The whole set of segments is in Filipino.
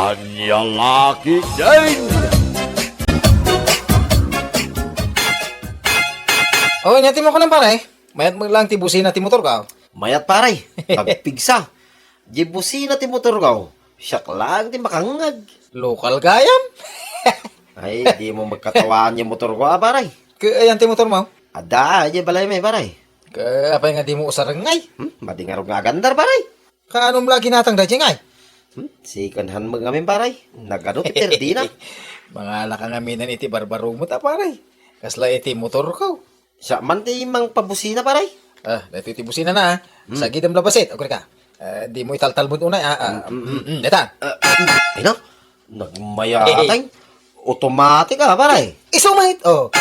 Kanyang laki din! Oh, nyati mo ko lang pare. Mayat mo lang tibusin na ti motor ka. Mayat paray, pagpigsa. Jibusin na ti motor ka. Siyak lang ti makangag. Local gayam. Ay, di mo magkatawaan yung motor ko, paray. Ayan ti motor mo. Ada, aja balay may paray. Apa nga di mo usarangay? Madingarog nga gandar, paray. Kaanong lagi natang dajing ay? Second hand mo ngamin, paray. Nagano ti terdina. Mga lakangaminan iti barbaro mo ta pare. Kasla iti motor ka. Siya man ti mang pabusina, paray. Dito iti busina na. Sa gidam labasit. Okay ka. Di mo italtal mo unay. Deta. Ay na, nagmayatay. Automatic paray. Isumahit. Oh.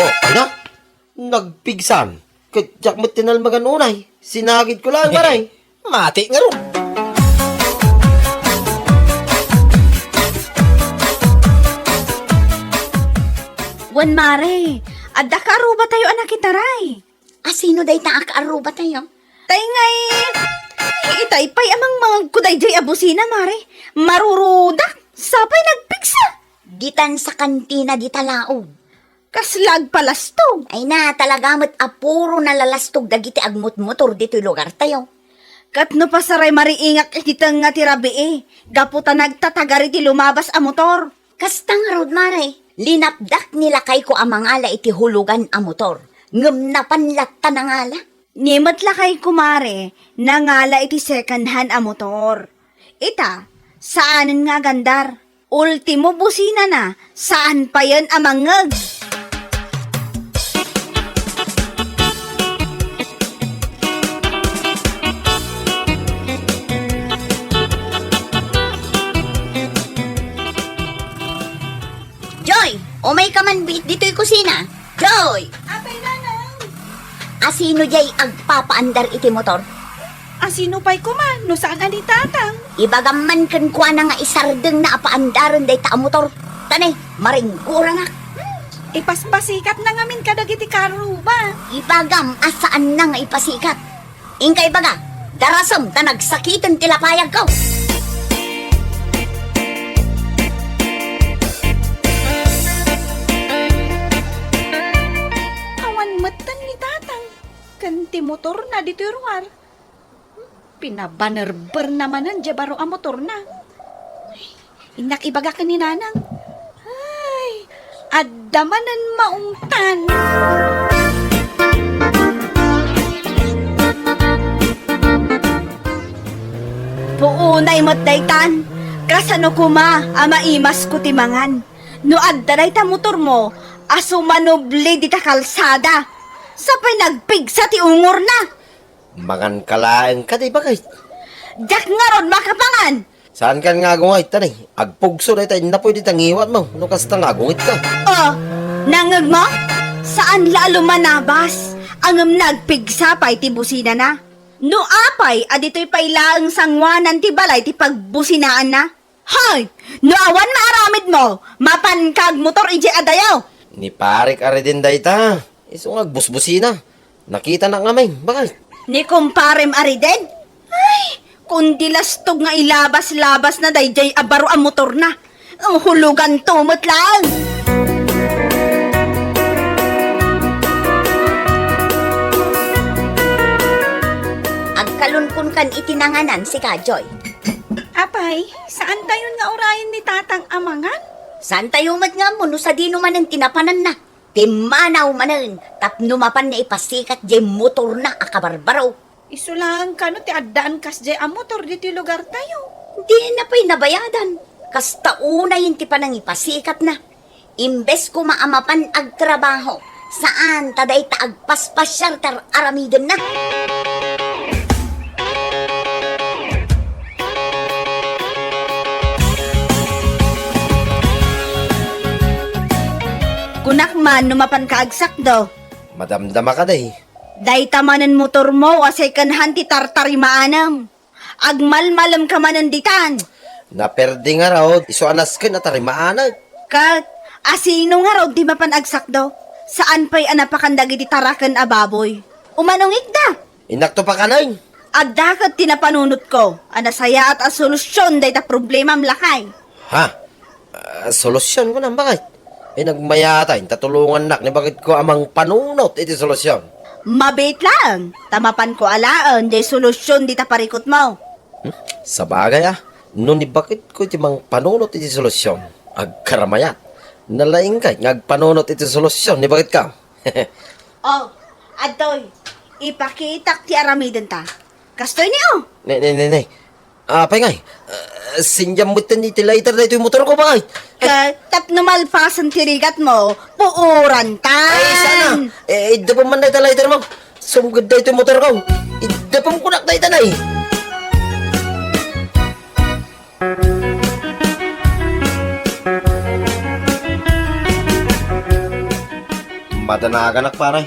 Ay na, nagpigsan. Kadyak mo tinalmagan unay. Sinagid ko lang, paray. Mati nga ron. Wan mare, adda ka aruba tayo anak itaray. Sino day ta aruba tayo? Tay ngay, itay pay amang mga kuday abusina mare. Marurudak, sapay nagpiksa. Ditan sa kantina di talaog. Kaslag palastog. Ay na, talaga mo't apuro na lalastog dagiti agmut motor dito'y lugar tayo. Katno pa saray mariingak ititang nga tirabi Gaputa nagtatagari ti lumabas a motor. Kastang road mare. Linapdak nila kay ko amangala iti hulugan a motor. Ngem na panlatta na ngala. Nimat lakay kumare, nangala iti second hand a motor. Ita, saanin nga gandar? Ultimo busina na, saan pa yan amangag? Joy, umay ka man dito'y kusina. Joy! Apay nanang. Asino jay agpapaandar iti motor? Asino pa'y kuman, no saan ani tatang? Ibagaman kan kwa na nga isardeng na apaandaran day ta motor. Tanay, maringgura na. Ipaspasikat na ngamin kadagiti karuba. Ibagam asaan na nga ipasikat. Ingkay baga, darasam ta nagsakitan tilapayag ko. Awan matan ni tatang. Kanti motor na dito ruwar. Pinabanerber naman ang jabaro ang motor na. Inak ibaga ka ni nanang. Ay, adamanan maungtan. Puunay mo't daytan. Kasano kuma ama imas ko timangan. No adda dayta motor mo, aso manubli di ta kalsada. Sapay nagpigsa ti ungor na. Mangan kalaeng ka, di ba kay? Jak nga ron makapangan. Saan ka nga agungit, tanay? Agpugso na tayo, na pwede tangiwat mo. No kasta nga agungit ka. Oh, nangag mo? Saan lalo manabas? Ang nagpigsa pa'y ti busina na. No apay, adito'y pailaang sangwanan ti balay ti pagbusinaan na. Hoy! No awan maaramid mo, mapankag motor iji adayaw. Ni parik are din dayta. Iso nga busbusina. Nakita na nga may, bakit? Ni kumparem ariden? Ay, kundi lastog nga ilabas-labas na dayjay abaro ang motor na. Ang hulugan tumot lang. Agkalunkun kan itinanganan si Kajoy. Apay, saan tayo nga orayin ni tatang amangan? Saan tayo mat nga mo no sa di naman ang tinapanan na? Timanaw manan, tapno mapan na ipasikat jay motor na akabarbaro. Isulang ka no ti addaan kas jay ang motor dito lugar tayo. Di na pa'y nabayadan. Kasta una yung ti panang ipasikat na. Imbes ko maamapan ag trabaho, saan taday ta agpaspasyar tar aramidon na. Kunak man numapan ka agsakdo. Madamdama ka day. Day tamanan motor mo asay kanhan ti tartarimaanam. Agmalmalam ka manan ditan. Naperdi nga raw, iso anas ka na tarimaanag. Kat, asino nga raw di mapan agsakdo? Saan pa'y anapakandagi di tarakan ababoy? Umanong ikda. Inakto pa ka nay. Adda kat tinapanunot ko. Anasaya at solusyon day ta problema lakay. Ha? Solusyon ko na, bakit? Nagmayatay, tatulungan nak, ni bakit ko amang panunot iti solusyon? Mabait lang. Tamapan ko alaan, day solusyon di ta parikot mo. Sa bagay ni bakit ko iti mang panunot iti solusyon? Agkaramayat. Nalaing kay, ngagpanunot iti solusyon, ni bakit ka? Oh, adoy, ipakitak ti aramiden ta. Kastoy niyo. Ne. Apay ngay, sinjam mo iti lighter na ito yung motor ko, bakit? Tap numalpasan tirigat mo, puuran tan. Ay, sana. Idapam man na ito lighter mo. Sumgad na ito yung motor ko. Idapam kunak na ito na eh. Madanagan ak paray.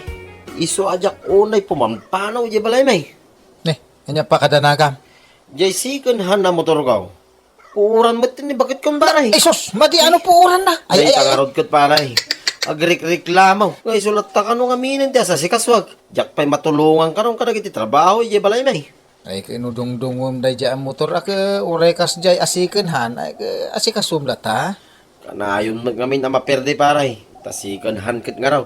Iso ajak unay pumampanaw di balay may. Kanya pa kadanagam. Jay second hand na motor ko. Puuran mo ni bakit kong baray? Sus, madi ano po oran na? Ay, tangarod ko't paray. Agrik-reklamaw. Ngay sulat ta ka nung aminin di sa sikaswag. Jak pa'y matulungan ka nung kadagiti trabaho di balay may. Ay kinudungdungom day dyan motor ak urekas jay asiken han ay asikasum lata. Kanayon nagamin na maperde paray. Tasikan hand kit nga raw.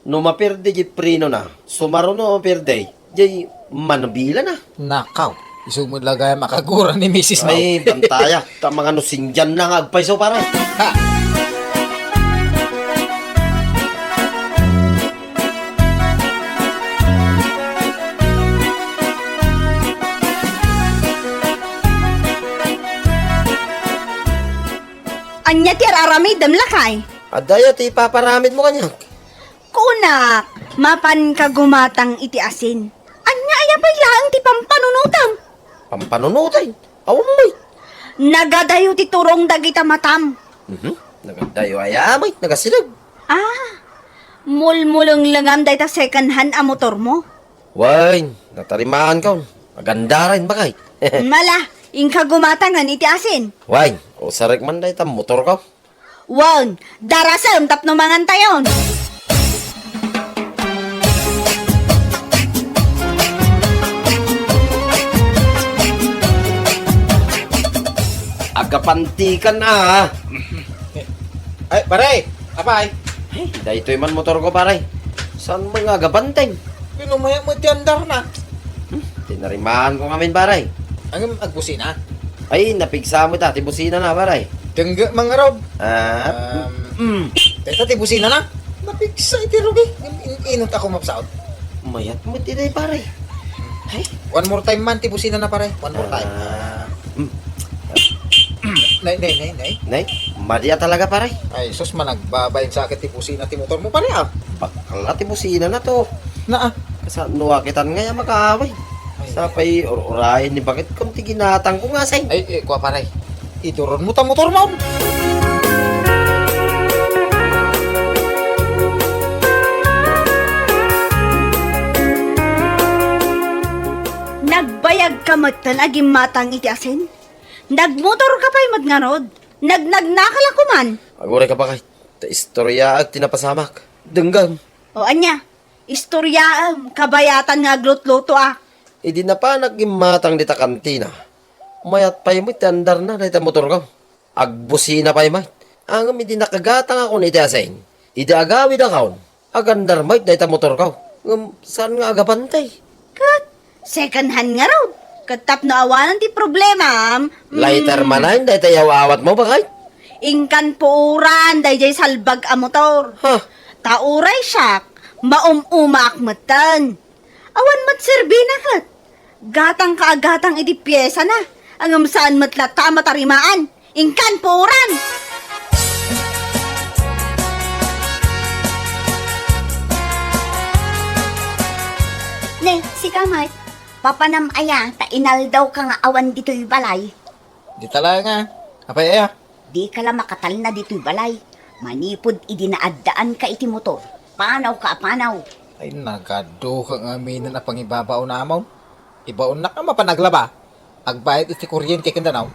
No maperde di prino na. Sumaro no maperde. Di manabila na. Nakaw. Isumod lagay makagura ni Mrs. Now. Ay, bantaya. Tamang ano singyan na nga agpay so paray. Ha! Anya ti araramid lakay. Adaya ti paparamid mo kanya. Kunak, mapan ka gumatang iti asin. Anya aya pa lang ti pampanunutang. Pampanunutay. Awamay. Nagadayo ti turong dagita matam. Nagadayo ayamay. Nagasilag. Mulmulong langam day ta second hand a motor mo. Wine, natarimaan ka. Maganda rin ba kay? Mala, ingka gumatangan iti asin. Wine, o sarek man day tam motor ka. Wan, darasam tapno mangan tayon. Agapantikan na Ay, pare! Apay! Dahil ito'y man motor ko paray. Saan mga agapanteng? Pinumaya mo ti andar na. Tinarimaan ko ngamin paray. Ang agbusina. Ay, napigsa mo ta. Tibusina na paray. Tengga mga rob. Teta ti busina na. Napigsa iti rugi. Inot ako mapsaot. Mayat mo tinay paray. Ay, One more time man ti busina na pare. One more time. Nay. nay, madya talaga paray. Ay, sus man nagbabayin sa akin ti busina ti motor mo pare ah. Bakla tibusina na to. Na ah. Sa nuwakitan nga yung makaaway. Sa pa'y urahin ni bakit kung tiginatang ko nga say. Ay, kuha pare. Ituron mo ta motor mo. Nagbayag ka matan agim matang iti asin. Nagmotor ka pa'y madngarod. Nagnakala ko man. Aguray ka pa kay. Ta istorya at tinapasamak. Denggam. O anya, istoryaam, kabayatan nga glot-loto ah. Idi na pa naggimatang dita kantina. Mayat pa'y mo tandar na dita motor ka. Agbusina pa'y mo. Ang hindi nakagatang ako ni Tiasen. Idi agawid akaw. Agandar mo dita motor ka. Saan nga agabantay? Kat, second hand nga raw. Katap na awanan ti problema. Lighter manahin dita yawawat mo ba kay? Ingkan puuran, dayjay salbag a motor. Ha? Tauray siyak, maumak matan. Awan mat serbina kat. Gatang kaagatang iti pyesa na. Ang saan matlata matarimaan. Ingkan puuran. Ne, si Kamay. Papanam aya, tainal daw ka nga awan dito'y balay. Di talaga nga. Apay ay ah. Di ka lang makatal na dito'y balay. Manipod idinaaddaan ka iti motor. Panaw ka panaw. Ay, nagado ka nga minan na pangibabaw na amaw. Ibaon na ka mapanaglaba. Agbayad iti kuryente kanda naw.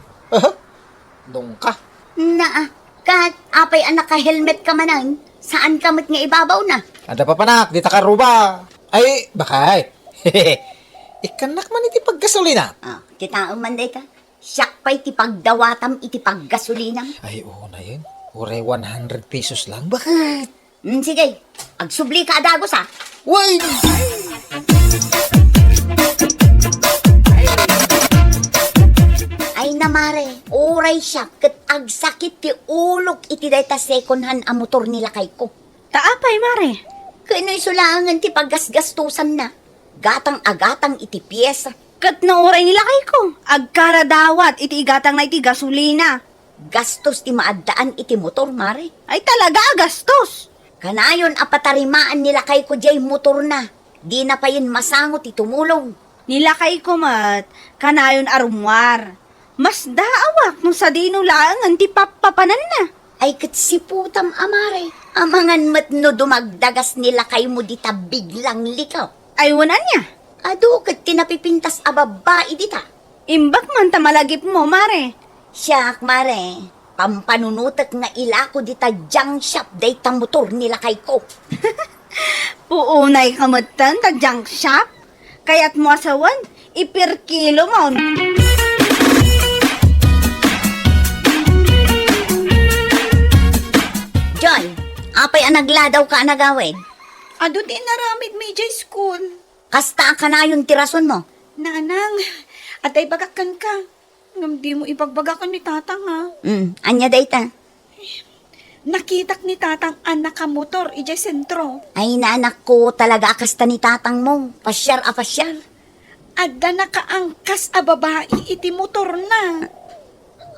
Dong ka. Naa, kat apay anak ka helmet ka manan. Saan ka mat nga ibabaw na? Ada pa panak, di takaruba. Ay, bakay. Ikanak man iti paggasolina. Kita man day ta. Siyak pa'y ti pagdawatam iti paggasolina. Ay, oo na yun. Ure 100 pesos lang. Bakit? Sige, agsubli ka adagos ha. Why? Ay namare, oray siya, kat agsakit ti ulok iti dayta second hand a motor nila kay ko. Taapay, Mare. Kano'y sulangan ti paggasgastusan na. Gatang-agatang iti piyesa. Kat na oray nila kay ko. Agkaradawat, iti igatang na iti gasolina. Gastos ti maaddaan iti motor, mare. Ay talaga, gastos. Kanayon apatarimaan nila kay ko jay motor na. Di na pa yun masangot itumulong. Nilakay ko mat, kanayon arumwar. Mas daawak nung sa dino lang ang tipapapanan na. Ay katsiputam amare. Amangan mat no dumagdagas nila kay mo di ta biglang likaw. Ay wanan niya. Ado kat tinapipintas a babae dita. Imbak man tamalagip mo, Mare. Siyak mare. Pampanunutak nga ilako dita junk shop day ta motor nila kay ko. Puunay kamatan ta junk shop. Kaya't mo asawan, ipir kilo mo. Joy, apay ang nagladaw ka nagawid. Ado di naramid may jay school. Kasta ka na yung tirason mo. Nanang, atay bagakan ka. Ngam di mo ipagbagakan ni tatang ha. Anya day ta. Nakitak ni tatang anak ka motor, ijay sentro. Ay naanak ko talaga akasta ni tatang mo. Pasyar a pasyar. Adda nakaangkas a babae iti motor na.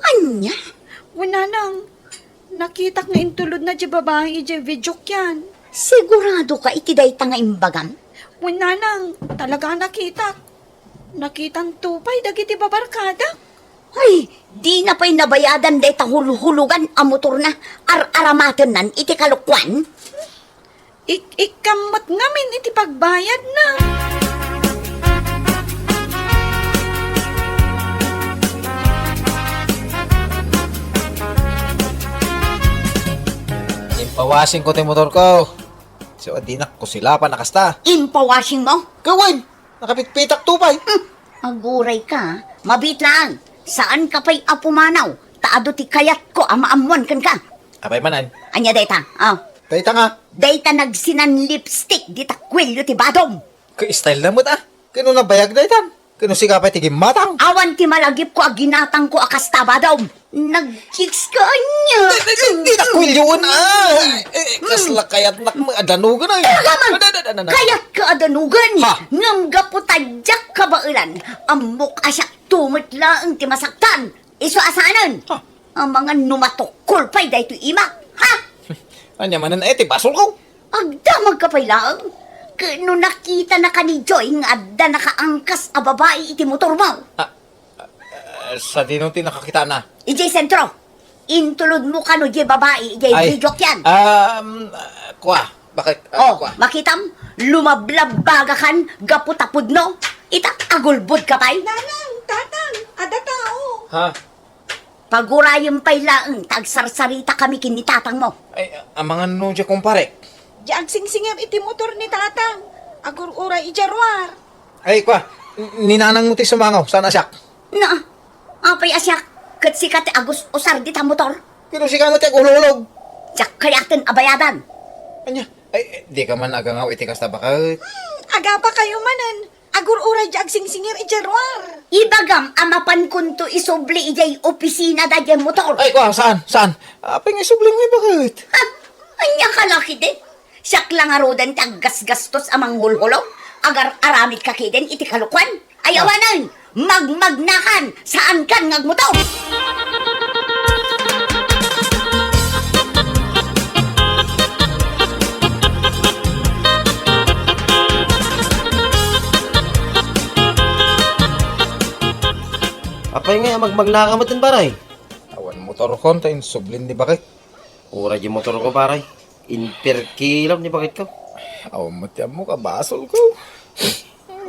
Anya? Wala nang. Nakitak nga intulod na di babae ijay video yan. Sigurado ka iti day ta nga imbagam? Wala nang. Talaga nakitak. Nakitang tupay dagiti babarkada. Ay, di na pa'y nabayadan day ta hulugan ang motor na ar-aramatan nan iti kalukwan. Ikamot ngamin iti pagbayad na. Impawasin ko ti motor ko. So, adinak ko sila pa nakasta. Impawashing mo? Gawin! Nakapitpitak tupay. Aguray ka, mabit lang. Saan ka pa'y apumanaw? Taado ti kayat ko amaamuan kan ka. Apay manan. Anya dayta, Dayta nga. dayta nagsinan lipstick di takwilyo ti badong. Ka-style na mo ta. Kano na bayag daytan? Kano siga pa tigim matang? Awan ti malagip ko aginatang ko akasta badong. Nag-chicks ka anya. Hindi na kwilyoon kasla kayat nak mga adanugan ay. Kayat ka adanugan. Ha? Ngam gaputadyak ka bailan. Amok asyak tumitla ang ti masaktan. Iso asanan. Ha? Ang mga numatukol pa'y dayto ima. Ha? Anya manan ti basol ko. Agdamag ka pa'y lang. Kano nakita na ka ni Joy nga adda nakaangkas a babae iti motor mo. Sa dinong nakakita na. Ijay sentro. Intulod mo ka no di babae. Ijay video yan. Kwa. Bakit? Kwa. Makitam, lumablabaga kan, gaputapod no. Itak agulbod ka pa'y. Nanang, tatang, ada tao. Ha? Pagurayon pa'y laang, tagsarsarita kami kinitatang mo. Ay, ang mga nunja kumpare. Di agsingsingam iti motor ni tatang. Agur-ura ijarwar. Ay, kwa. Ninanang mo ti sumangaw. Sana siyak. Na, apay asyak, kat sikat agus usar di ta motor. Kino siya mo ti ululog. Siyak kayatin abayadan. Anya. Ay, di ka man agangaw iti kasta bakit. Aga pa kayo manan. Agur-ura di agsingsingir ijarwar. Ibagam, amapan kunto isubli ijay opisina da jay motor. Ay, kwa. Saan? Saan? Apay nga subling mo bakit? Ha? Anya kalaki din. Siyak lang arudan taggas-gastos amang hulhulog. Agar aramid kakiden iti kalukwan. Ayawanan, magmagnakan, saan kan ngagmotor? Apay nga, magmagnakamatin paray. Awan motor ko, tayo sublin di bakit? Ura di motor ko paray. Imperkilam ni bakit ka? Awan mo tiyan mo ka, basol ko.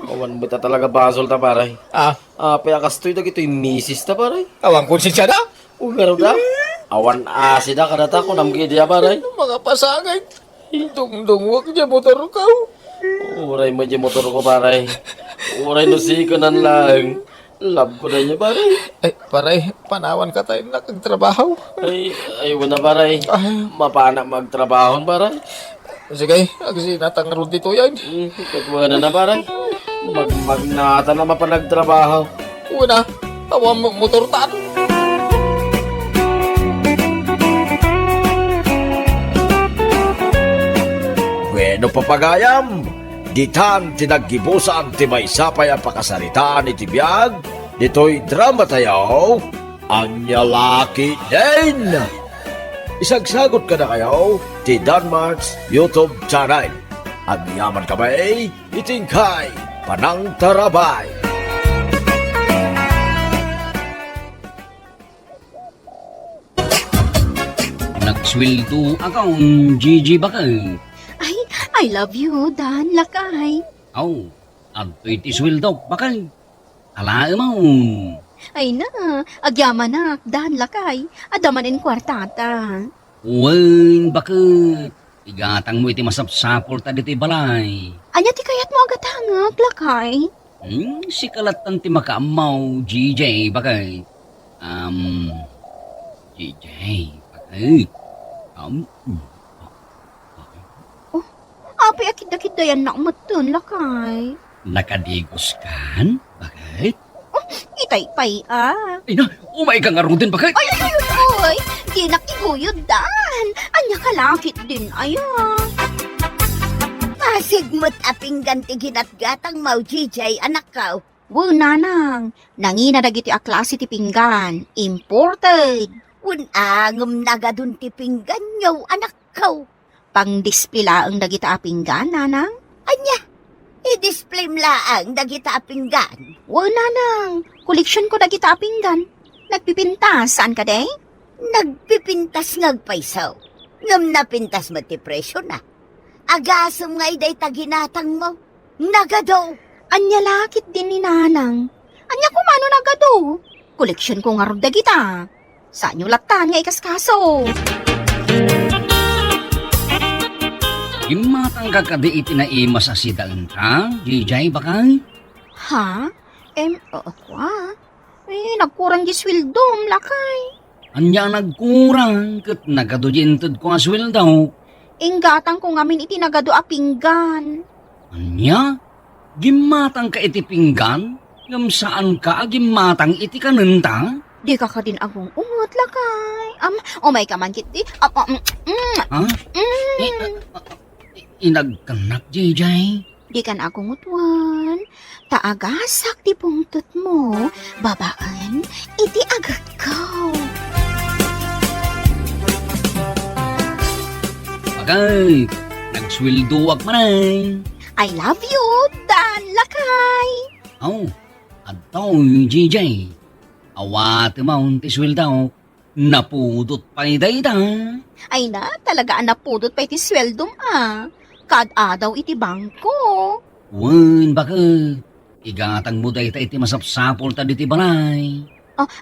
Awan mo ta talaga basol ta paray. Apay akastoy da gito yung misis ta paray. Awan konsensya na. Ugaro da. Awan asida kadata ko namgi dia paray. Mga pasangay. Dungdungwag niya motor ko. Uray mo di motor ko paray. Uray no sikonan lang. Love ko na niya, baray. Ay, paray, panawan ka tayo nakagtrabaho. Ay, wala baray. Ay. Mapana magtrabaho, baray. Sige, agsinatang ron dito yan. Katuwa na baray. Magnata na mapanagtrabaho. Una, tawang motor taan. Bueno papagayam, ditan tinaggibusan ti may sapay ang pakasaritaan iti biyag, dito'y drama tayo, ang Lalaki Din. Isagsagot ka na kayo, ti Danmarks YouTube channel. Ang yaman kamay, itingkay, Panang Tarabay. Nagsweldo akong Gigi Bakay. Ay, I love you, Dan Lakay. Aw, at iti sweldo Bakay. Ala mo. Ay na, agyaman na, Dan Lakay. Adamanin kwartata. Uwan Bakay. Igatang mo iti masapsapol ta diti balay. Anya ti kayat mo agatangag, Lakay. Si kalatan ti makaamaw GJ Bakay. GJ Bakay. Api akid-akid dayan na umatun, Lakay. Nakadigos kan? Bakit? Itay-pay, ah. Ay na, umay ka nga rin din, bakit? Ay, ay, ay, ay, di nakiguyod, Dan. Anya kalakit din, ayan. Masigmot aping ganti ginatgatang mau jijay anak kau. Wu nanang, nangina dagiti a klase ti pinggan, imported. Unangom nagadun ti pinggan nyo anak kau. Pang-display laang dagita a pinggan, nanang. Anya, i-display laang dagita pinggan. Wu nanang, koleksyon ko dagita a pinggan. Nagpipintas, saan ka day? Nagpipintas ngagpaisaw. Ngam napintas mo ti presyo na. Agasom nga iday taginatang mo. Nagadaw. Anya lakit din ni nanang. Anya kumano nagado? Koleksyon ko nga ron dagita. Saan nyo latan nga ikaskaso? Imatang kakadi iti na ima sa sidaan ka, GJ Bakay? Ha? Kwa? Nagkurang di swildom, Lakay. Anya nagkurang, kat nagaduyintad ko nga sweldo. Inggatang ko ngamin iti nagado a pinggan. Anya? Gimatang ka iti pinggan? Ngam saan ka gimatang iti kanenta? Di ka din agong ungot, Lakay. Umay ka man kiti. Ha? Inagkanak, JJ? Di kan akong utwan. Taagasak ti pungtot mo. Babaan, iti agat ko. Bagay, nagswelduwag manay. I love you, Dan Lakay. Oh, adto, JJ. Awat maun ti sweldaw. Napudot pa ni dayda. Ay na, talaga napudot pa iti sweldom Kad-adaw iti bangko. Wan, bakit? Igatang mo dayta iti masapsapol ta diti balay.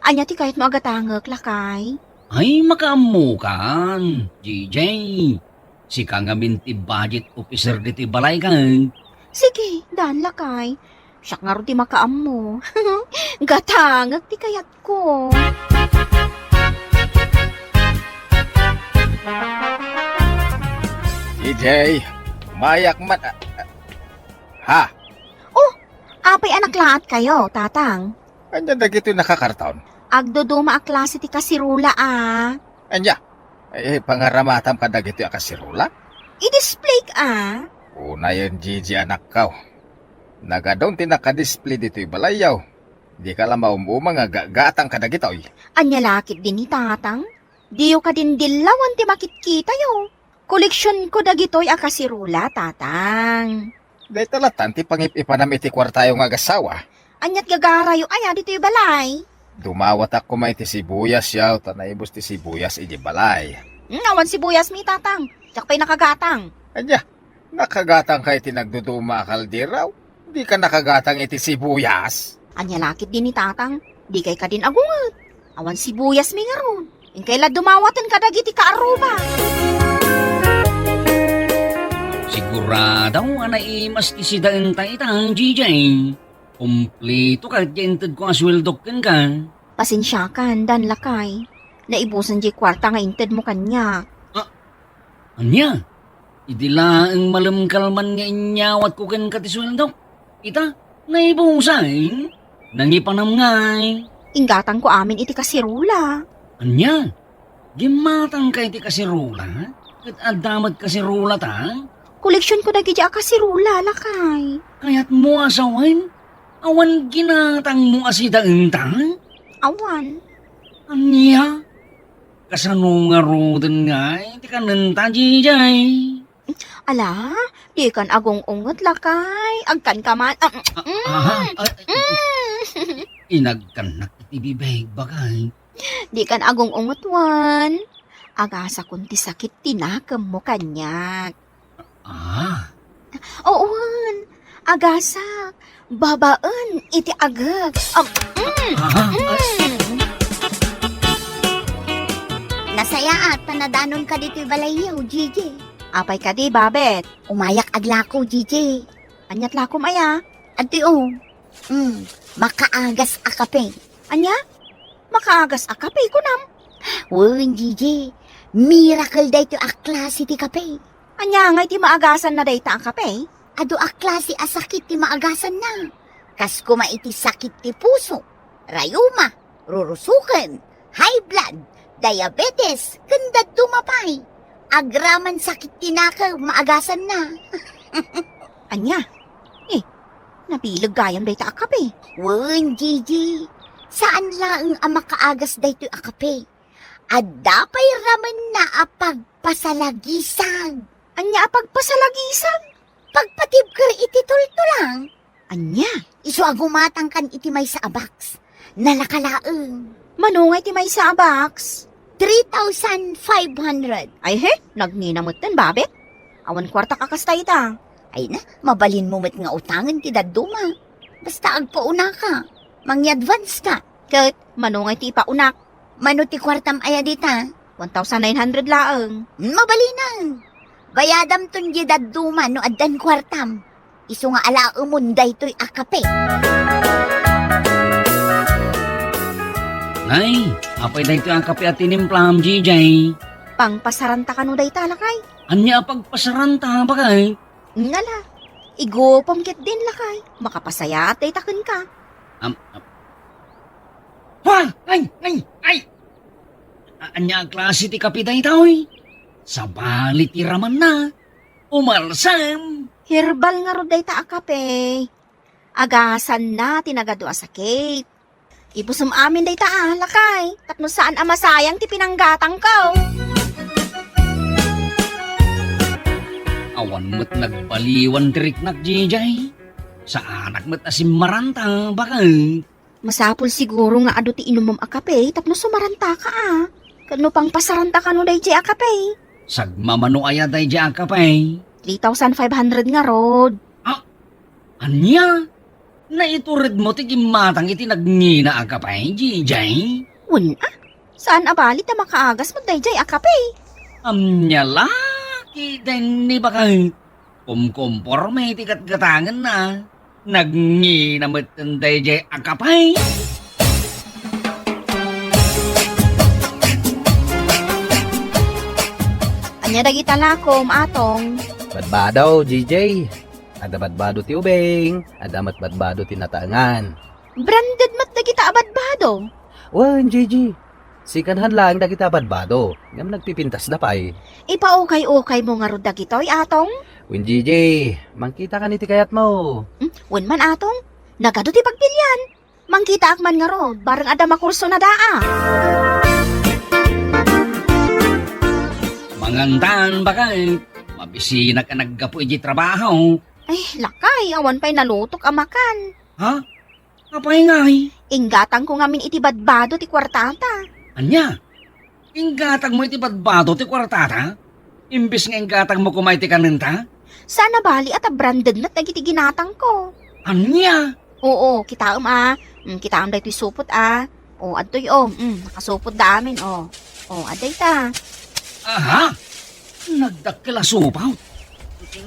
Anya ti kahit mo agatangag, Lakay. Ay, makaamukan, JJ. Si kangamin ti budget officer diti balay kan. Sige, Dan Lakay. Siya nga rin ti makaam mo. Gatangag ti kayat ko. DJ, mayak man. Ha? Apay anak lahat kayo, tatang. Anya na gito nakakartaon? Agdoduma a klase ti kasirula Anya? Pangaramatam ka na gito yung kasirula? I-display Una yun, Gigi, anak ka. Nagadong tinaka-display dito yung balayaw. Di ka lang maumumang gatang ka na gito. Anya lakit din ni tatang. Diyo ka din dilawan ti makikita yo. Koleksyon ko dagitoy a kasirula, tatang. Dahil talatan, ti pangip-ipanam iti kwartayo nga gasawa. Anyat gagarayo aya dito'y balay. Dumawat ako may ti sibuyas yaw, tanaybos ti sibuyas iti balay. Awan sibuyas mi, tatang. Tsak pa'y nakagatang. Anya, nakagatang ka iti nagduduma kaldiraw. Di ka nakagatang iti sibuyas. Anya lakit din ni tatang. Di kay ka din agungat. Awan sibuyas mi nga ron. Ingkayla dumawatan ka dagiti kaaruba. Siguradaw anay mas ti sidaan ta itang, JJ. Kompleto kahit intid ko nga sweldokin ka. Pasensya kan, dan lakay. Naibusan di kwarta nga inted mo kanya. Anya? Idilaang malamkalman nga inyawat ko kan katisweldok. Ita, naibusain. Nangipanam ngay. Inggatang ko amin iti kasirula. Anya? Gimatang ka iti kasirula? Kat adamat kasirula ta? Koleksyon ko dagi di kasirula, lakay. Kaya't mo asawan? Awan ginatang mo asitaang ta? Awan. Anya? Kasano nga roden nga, iti ka nanta, Jijay. Ala, di kan agong ungot, lakay. Agkan ka man. Inagkanak iti bibig bagay. Di kan agong ungot, wan. Agasa kunti sakit tinakam mo kanya. Oo, wan. Agasa. Babaan iti agag. Nasaya at panadanon ka dito balayaw, Gigi. Apay ka di, babet. Umayak aglako, Gigi. Anyat lakom aya. Ati makaagas akape. Anya? Makaagas akapay ko nam. Wen, Gigi. Miracle day to aklase ti kape. Anya nga iti maagasan na dayta ang kapay. Ado aklase asakit ti maagasan na. Kas kuma iti sakit ti puso, rayuma, rurusukan, high blood, diabetes, kandad tumapay. Agraman sakit tinaka, maagasan na. Anya? Nabilag gayam dayta akapay. Wen, Gigi. Saan lang ang makaagas dayto akape? Adapay raman na apagpasalagisag. Anya apagpasalagisag. Pagpatib ka iti tultulang. Anya? Iso agumatang kan iti may sa abaks. Nalakalaeng. Manungay ti may sa box. 3,500. Ay he, nagninamot din, babet. Awan kwarta kakastay ta. Ay na, mabalin mo met nga utangan ti daduma. Basta agpauna ka. Mangi-advance ka. Kat, manungay ti ipaunak. Mano ti kwartam aya dita. 1,900 laeng. Mabalinan. Bayadam tun di daduma no addan kwartam. Iso nga alaumunday to'y akape. Nay, apay dahito ang kape at tinimplam, Jijay. Pangpasaranta ka no dayta lakay. Anya pagpasaranta bagay. Ngala, igupong kit din lakay. Makapasaya at daytaken ka. Ay! Anya ang klase ti kape dahito eh. Sabali ti raman na. Umalsam. Herbal nga ro dayta akape. Agasan na tinagado sa cake. Ibusum amin dayta lakay. Tapno saan amasayang ti pinanggatang ko. Awan mo't nagbaliwan tirik nak, Jijay. Sa anak mo't asim maranta bakay. Masapul siguro nga ado ti inumam akape. Tapno sumaranta ka Kano pang pasaranta ka no dayjay akape. Sagmamano aya day di ang kapay. 3,500 nga rod. Anya? Naiturid mo ti gimatang iti nagnina ang kapay, Jijay. Wala. Saan abali ta makaagas mo dayjay akape? Amnya laki din ni bakay. Kumkumporme ti katgatangan na. Nagnina mo't day di ang kapay. Anya dagita lakom atong. Badbadaw, GJ. Ada badbado ti ubeng, ada mat badbado ti nataangan. Branded mat dagita abadbado. Wan, GJ. Sikanhan lang dagita badbado. Ngam nagpipintas da pay. Ipaukay-ukay mo nga rod dagitoy atong. Win, GJ. Mangkita ka ni ti kayat mo. Wen man atong. Nagado ti pagpilyan. Mangkita akman nga rod. Barang ada makurso na daa. Mangantan bakay. Mabisina ka naggapo iti trabaho. Ay, lakay. Awan pa'y nalutok amakan. Ha? Kapay ngay. Inggatang ko ngamin iti badbado ti kwartata. Anya? Inggatag mo iti badbado ti kwartata? Imbis nga inggatag mo kumay ti kanenta? Sana bali at branded na dagiti ginatang ko. Anya? Oo, kitaam kitaam da ito'y supot O, adoy nakasupot da amin O, aday ta. Aha! Nagdakila supaw.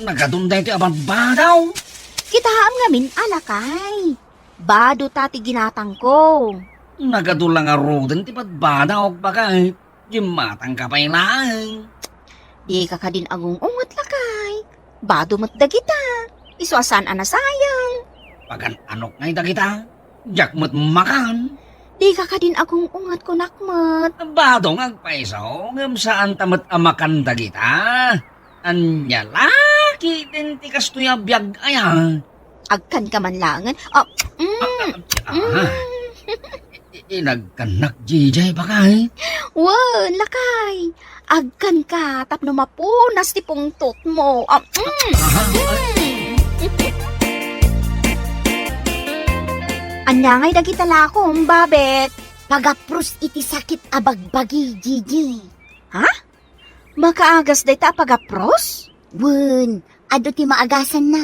Nagadunday ti abang badaw. Kitaam ngamin alakay. Bado tati ginatang ko. Nagadulang nga roden ti padbada og bagay. Gimatang ka pa lang. Di ka din agong ungat lakay. Bado mat dagita. Isuasan sayang. Pagan anok ngay dagita. Jakmat makan. Di ka din agong ungat ko nakmat. Badong agpaisaw ngam saan tamat amakan dagita. Anya laki din ti kastoy abiyag aya. Agkan ka man langan. Inagkanak jijay bakay. Wan, lakay. Agkan ka, tapno mapunas ti pungtot mo. Anyangay dagita lakong, babet. Pagapros iti sakit abagbagi, Gigi. Makaagas day ta pagapros? Wen, ado ti maagasan na.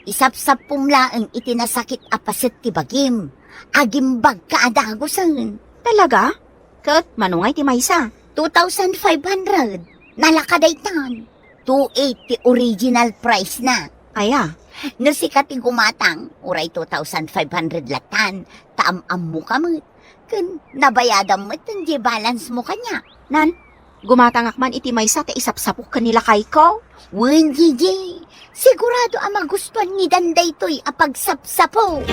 Isapsap pumlaeng iti nasakit apasit ti bagim. Agimbag ka adagosan. Talaga? Kat, manungay ti maysa. 2,500. Nalakadaytan. 2,800 original price na. Aya, Nasikat ti gumatang, uray 2,500 latan. Taam-am mo kamot. Kun nabayadam mo di balance mo kanya. nan, gumatangak man iti maysa ti isapsapok kanila kay ko. Wen, Gigi. Sigurado ang magustuhan ni Danday to'y apagsapsapo.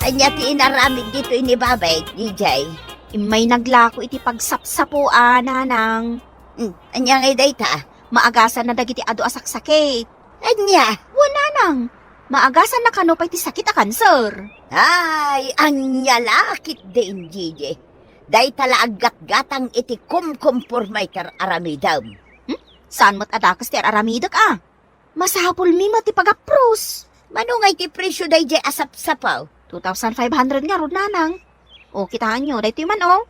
Anya ti inaramid dito ni Babay, DJ. May naglako iti pagsapsapuan, nanang. Anya ngay dayta. Maagasan na dagiti ado asaksakit. Anya. Nanang, maagasan na kanupay ti sakit a kanser. Ay, anya lakit din, DJ. Dayta la aggat-gatang iti kumkumpurmaker aramidam. Saan mo't adakas ti aramidak Masahapol mi ti pagapros. Manungay ti presyo DJ asap-sapaw. 2,500 nga ron, nanang. O, kitaan nyo, dahito man, o.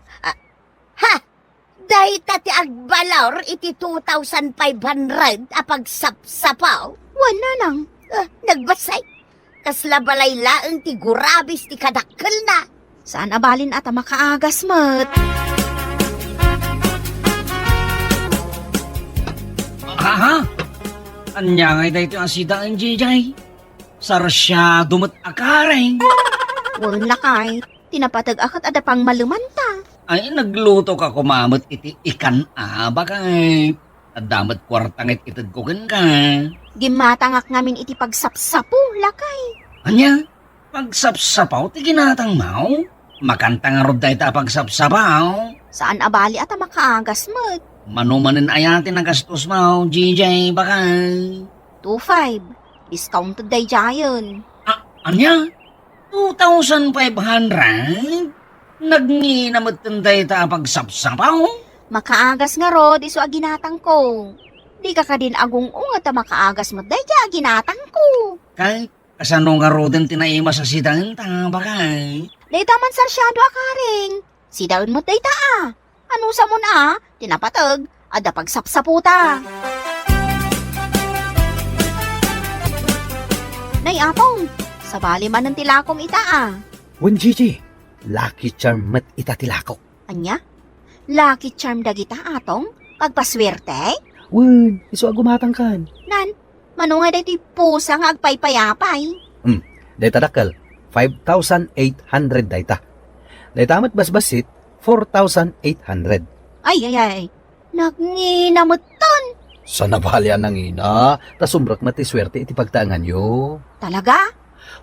Ha! Dayta ti agbalaur iti 2,500 apagsapsapaw. Wan, nanang. Nagbasay. Kasla balay laeng ti gurabis ti kadakkel na. Saan abalin at makaagas mat? Aha! Anya ngay dahito ang sidaan jijay. Sarasya dumot akaring. Wan, lakay. Tinapatag akat ada pang malumanta. Ay, nagluto ka kumamot iti ikan bakay. Adamat kwartangit itad ko ka. Gimatangak ngamin iti pagsapsapo, lakay. Anya, pagsapsapaw ti ginatang mau. Makanta nga rod dahi ta pagsapsapaw. Saan abali at makaagas mat? Manumanin ayatin ang gastos mau, GJ bakay. 2,500. Discounted day jayon. Anya, 2,500? Nagninamot tanday ta pagsapsapaw. Makaagas nga ro, iso aginatang ko. Di ka din agong ungat makaagas mo, day aginatang ko. Kay, kasano nga roden tinaima sa sidang ta bakay. Day taman sarsyado akaring. Si daon mo day ta Ano sa mo na tinapatag, ada pagsapsaputa. Nay apong, sa bali man ng tilakong ita Wen Gigi, lucky charm mat itatilako. Anya? Lucky charm dagita atong? Pagpaswerte? Wen, iso agumatang kan. Nan, manungay day ti pusa nga agpaypayapay. Dayta dakal, 5,800 dayta. Dayta mat basbasit, 4,800. Ay. Nagninamutan. Sa nabalyan ng ina, tasumbrak mati swerte iti pagtaangan yo. Talaga?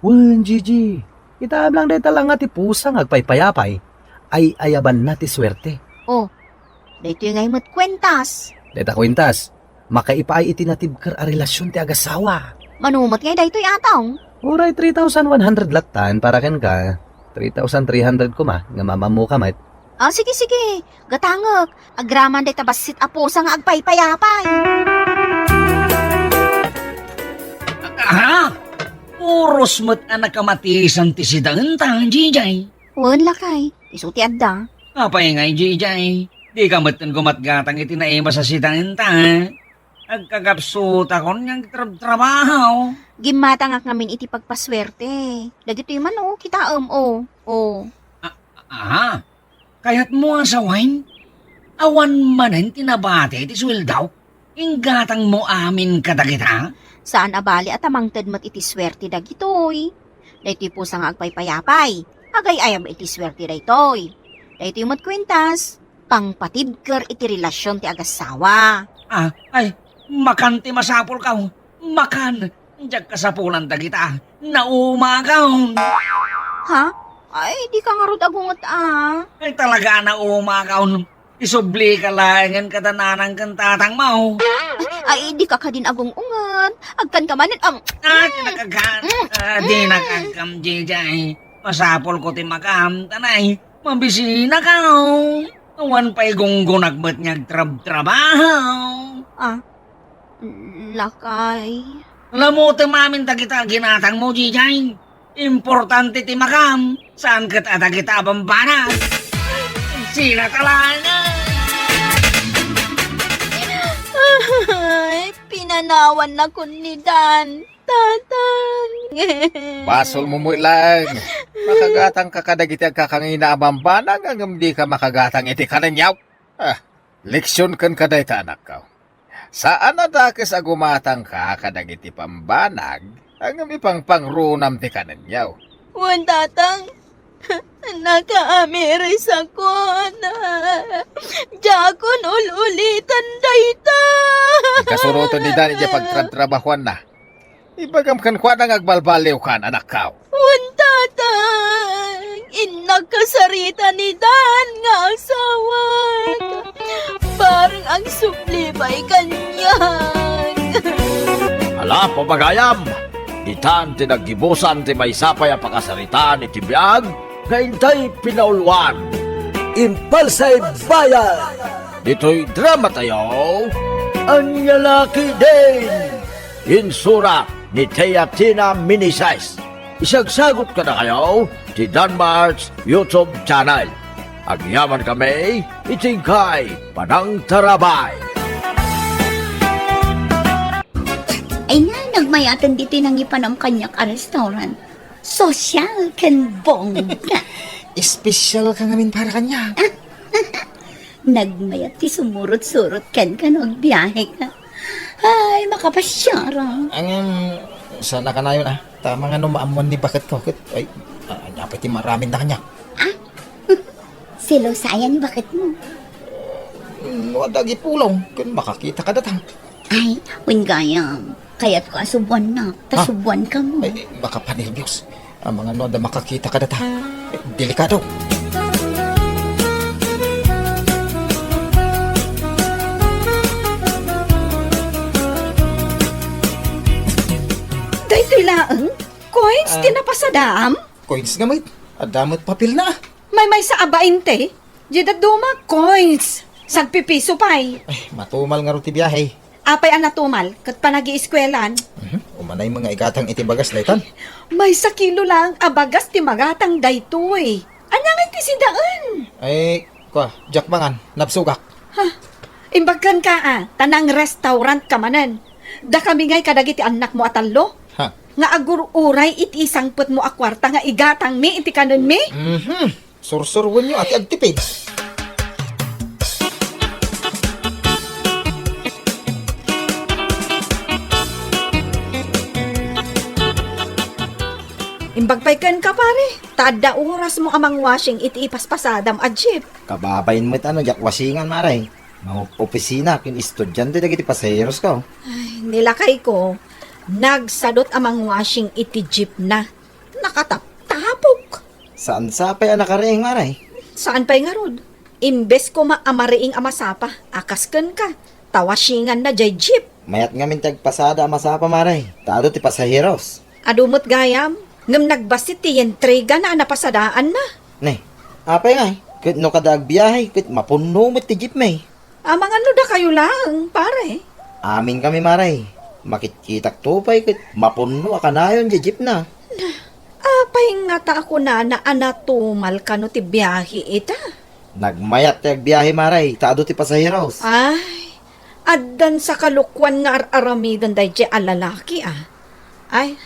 Wen Gigi, itaam lang dayta lang nga ti pusang agpaypayapay. Ay ayaban na ti swerte. Oh, dito yung ngayon kwentas. Dayta kwintas, makaipaay iti natibkar a relasyon ti agasawa. Manumot ngay dito yung ataw. Uray 3,100 latan para ken ka. 3,300 kuma nga mamamu kamat. Sige. Gatangag. Agraman day tabasit apusa nga agpaypayapay. Uros mo't anak kamatisan ti sidang ta, GJ. Wan lakay. Isuti adda. Apay ngay, GJ. Di ka matan gumatgatang itinaima sa sidang ta. Agkagapsuta kon niyang trabaho. Gimatangak ngamin iti pagpaswerte. Dagito yung man kita Oh. Kayat mo ang sa wine? Awan manan tinabate iti sweldaw. Inggatang mo amin kadagita? Saan abali at amang tadmat iti swerte dagitoy. Dahito pusa nga agpaypayapay. Agay ayam iti swerte daytoy. Dahito yung matkwintas. Pangpatid iti relasyon ti agasawa. Ay, makan ti masapol ka. Makan. Diyak kasapulan dagita. Naumagaw. Ha? Ay, di ka nga rod agungot Ay talaga na umagaw. Isubli ka lang kadananang kantatang mo. Ay, di ka ka din agong ungat. Agkan ka manin ang... Tinakagan. Di nakagkam, Jijay. Masapol ko ti makam, tanay. Mabisina ka. Awan pa'y gunggunagbat niyag trabaho. Lakay. Alam mo, timamin kita ginatang mo, Jijay. Importante ti makam. Saan kita kita bambanat? Sina talaga. Ay, pinanawan na kun ni Dan. Tatang. Basol mo mo lang. Makagatang kakadagiti ang kakangina abambanang ang hindi ka makagatang iti kananyaw. Leksyon kan kaday ta anak ka. Saan na dakes agumatang ka kadagiti pambanag ang ipang pangrunam ti kananyaw. Wan tatang. Nakaamiris ako na. Jakon ululitan dayta. Kasuruto ni Dani di pagtrabahuan na. Ibagam kan kwa nang agbalbaliw kan anak ka. Wan tatang. Inagkasarita ni Dan nga asawa. Parang ang suplibay kanyan. Ala, papagayam! Ditan tinaggibusan ti may sapay ang pakasaritaan iti biyag, ngayon pinaulwan. Impalsay bayan! Dito'y drama tayo, ang lalaki din! Insura ni Teatina Minisize. Isagsagot ka na kayo ti Danmar's YouTube channel. Agyaman kami, itingkay Panang Tarabay. Ay nga, nagmayatan dito nang ipanam kanyak a restaurant. Social ken bongga. Espesyal ka ngamin para kanya. Nagmayat ti sumurot-surot ken kanog biyahe ka. Ay, makapasyara. Sana ka na yun Tama nga maamuan ni bakit ko. Ay, dapat maraming na kanya. Silo sayan, bakit mo? Wadagi pulong. Kung makakita ka datang. Ay, wingayam. Kaya't ko asubuan na. Tasubuan ka mo. Ay, baka panilbios. Ang mga noda makakita ka datang. Delikado. Dahil laang, coins tinapasadam. Coins nga mait. Adamot papel na. May sa abainte. Duma coins. Sagpipiso pay. Ay, matumal nga ro ti biyahe. Apay anatumal, kat panagi-eskwelan. Umanay mga igatang itibagas daytan. May sa kilo lang abagas ti magatang daytoy. Anyang iti sidaan. Ay, Jack Mangan, napsugak. Imbagkan ka tanang restaurant ka manan. Da kami ngay kadagiti anak mo atallo. Nga agururay iti isang put mo akwarta nga igatang mi iti kanon mi. Sursurwan nyo ati agtipid. Imbagpaykan ka pare. Tada oras mo amang washing iti ipaspasadam a jeep. Kababayin mo ito, Jack Wasingan, maray. Mga opisina, kin estudyante, dagiti pasayeros ka. Ay, nilakay ko. Nagsadot amang washing iti jeep na. Nakataptapok. Saan sapay ang nakareeng, maray? Saan pa'y nga rod? Imbes ko maamariing amasapa, akaskan ka. Tawasingan na jay jeep. Mayat nga mintag pasada masapa, maray. Tado ti pasayeros. Adumot gayam, ngam nagbasit ti yentrega na napasadaan na. Ne, apay nga, kit no kadag biyahe, kit mapuno mo ti jeep may. Amang ano da kayo lang, pare. Amin kami, maray. Makitkitak tupay, kit mapuno akanayon di jeep na. Apay nga ta ako na anatumal ka no ti biyahe ita. Nagmayat ti biyahe, maray. Tado ti pasayeros. Ay, addan sa kalukwan nga aramidan day di alalaki Ay,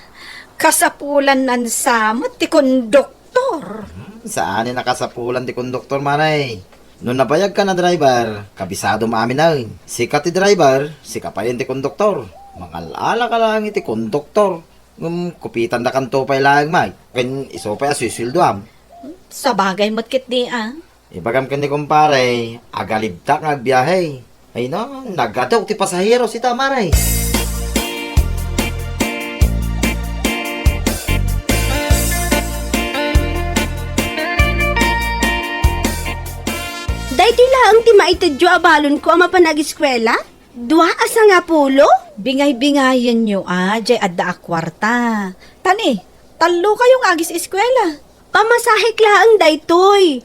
kasapulan nan samot ti konduktor. Saan nakasapulan ti konduktor, maray? Nung napayag ka na driver, kabisado maamin na rin. Sikat ti driver, sikapayin ti konduktor. Mangalala ka lang iti konduktor. Kupitan da kanto pa'y lang may. Kan iso pa'y asusilduam. Sa bagay matkit di Ibagam kan ni kumpare, agalibtak nga agbiyahe. Ay no, nagadaw ti pasahero si Tamaray. Dahil lang ti maitadyo abalon ko ang mapanag-eskwela? Dua asa nga pulo? Bingay-bingayan nyo jay adda akwarta. Tani, talo kayong agis eskwela. Pamasahik laang daytoy.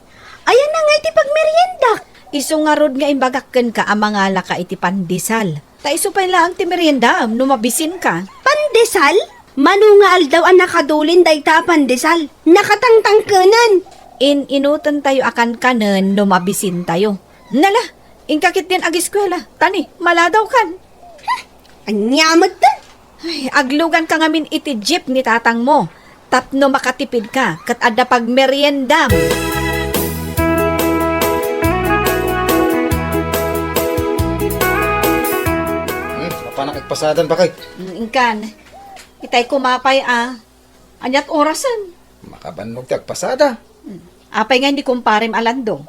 Ayan na nga iti pagmeriendak. Iso nga rod nga imbagakken ka ang mga laka iti pandesal. Ta iso pa lang ti merienda numabisin ka. Pandesal? Manungal daw ang nakadulin dayta pandesal. Nakatangtangkanan. Inutan tayo akan kanen numabisin tayo. Nala, ingkakit din ag eskwela. Tani, maladaw kan. Anyamat ta. Ay, aglugan ka ngamin iti jeep ni tatang mo. Tapno makatipid ka, kat adda pag meriendam. Papanakagpasadan ba kay? Ingkan, itay kumapay anyat orasan. Makabannog ti agpasada. Apay nga hindi kumparem alando.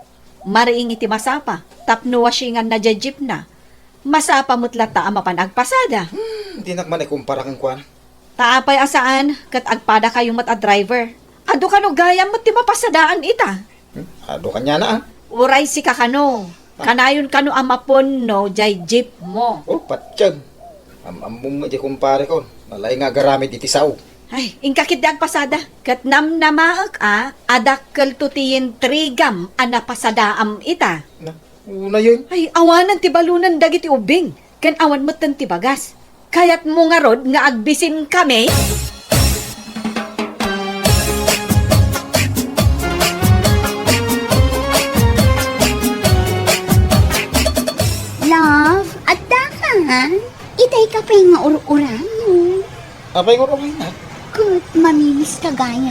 Mariing iti masapa. Tapno wasingan na jeep na. Masapa mutlata ang mapanagpasada. Hindi nakman ikumpara kang kwan. Taapay asaan, kat agpada kayong mat a driver. Ado ka no gayam mat ti mapasadaan ita. Ado kanya na Uray si kakano. Kanayon kano amapon no jay jeep mo. Oh, patsyag. Among di kumpare ko. Nalay nga garamid iti sao. Ay, ingkakit di agpasada. Kat namnamaak adakkel tutiyin trigam anapasadaam ita. Na, una yun. Ay, awanan ti balunan dagiti ubing. Kan awan mo ti bagas. Kayat mo nga rod nga agbisin kami. Love, at dakan. Itay ka pa nga ur-uran mo. Abay ko rin na. Kut mamilis ka gaya.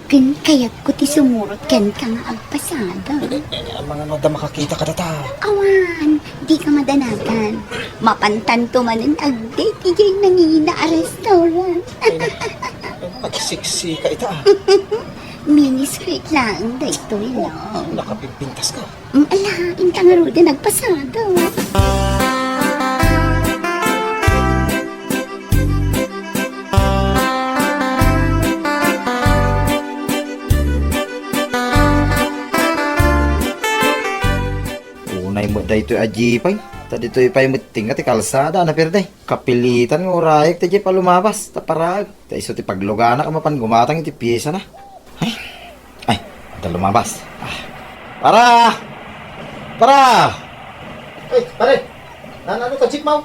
Kin kayat ko ti sumurot ken ka nga agpasada. Ang mga nada makakita ka data. Awan, di ka madanagan. Mapantanto man ang agdate ijay nangina a restaurant. Magsiksi ka ita. Mini skirt lang, daytoy lang. Nakapipintas ka. Ala, inta nga ruda nagpasada. Unay mo dayto ajipay. Tadi to'y pa'y muting ti kalsada na perde. Kapilitan ng urayag ti pa lumabas. Taparag. Ta iso ti paglugana ka mapan gumatang iti piyesa na. Ay, ada lumabas. Para! Para! Ay, pare. Ano ka jeep mo?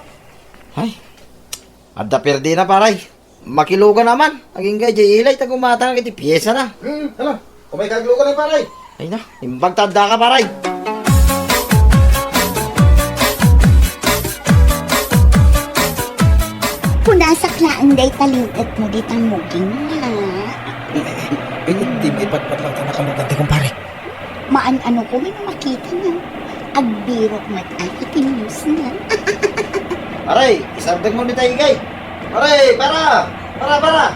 Ay, ada perde na paray. Makilugan naman. Aging gaya ilay ta gumatang iti piyesa na. Ano? Kumay kaglugan na pare. Ay na, imbag tanda ka paray. Punasaklaan day talingat mo di tamuging na. Hindi, may patpat lang ta nakalugan ti kumpare. Maan-ano ko may makita na. Agbirok mat ang itinus na. Paray, isabdag mo ni tayo kay. Paray, para! Para!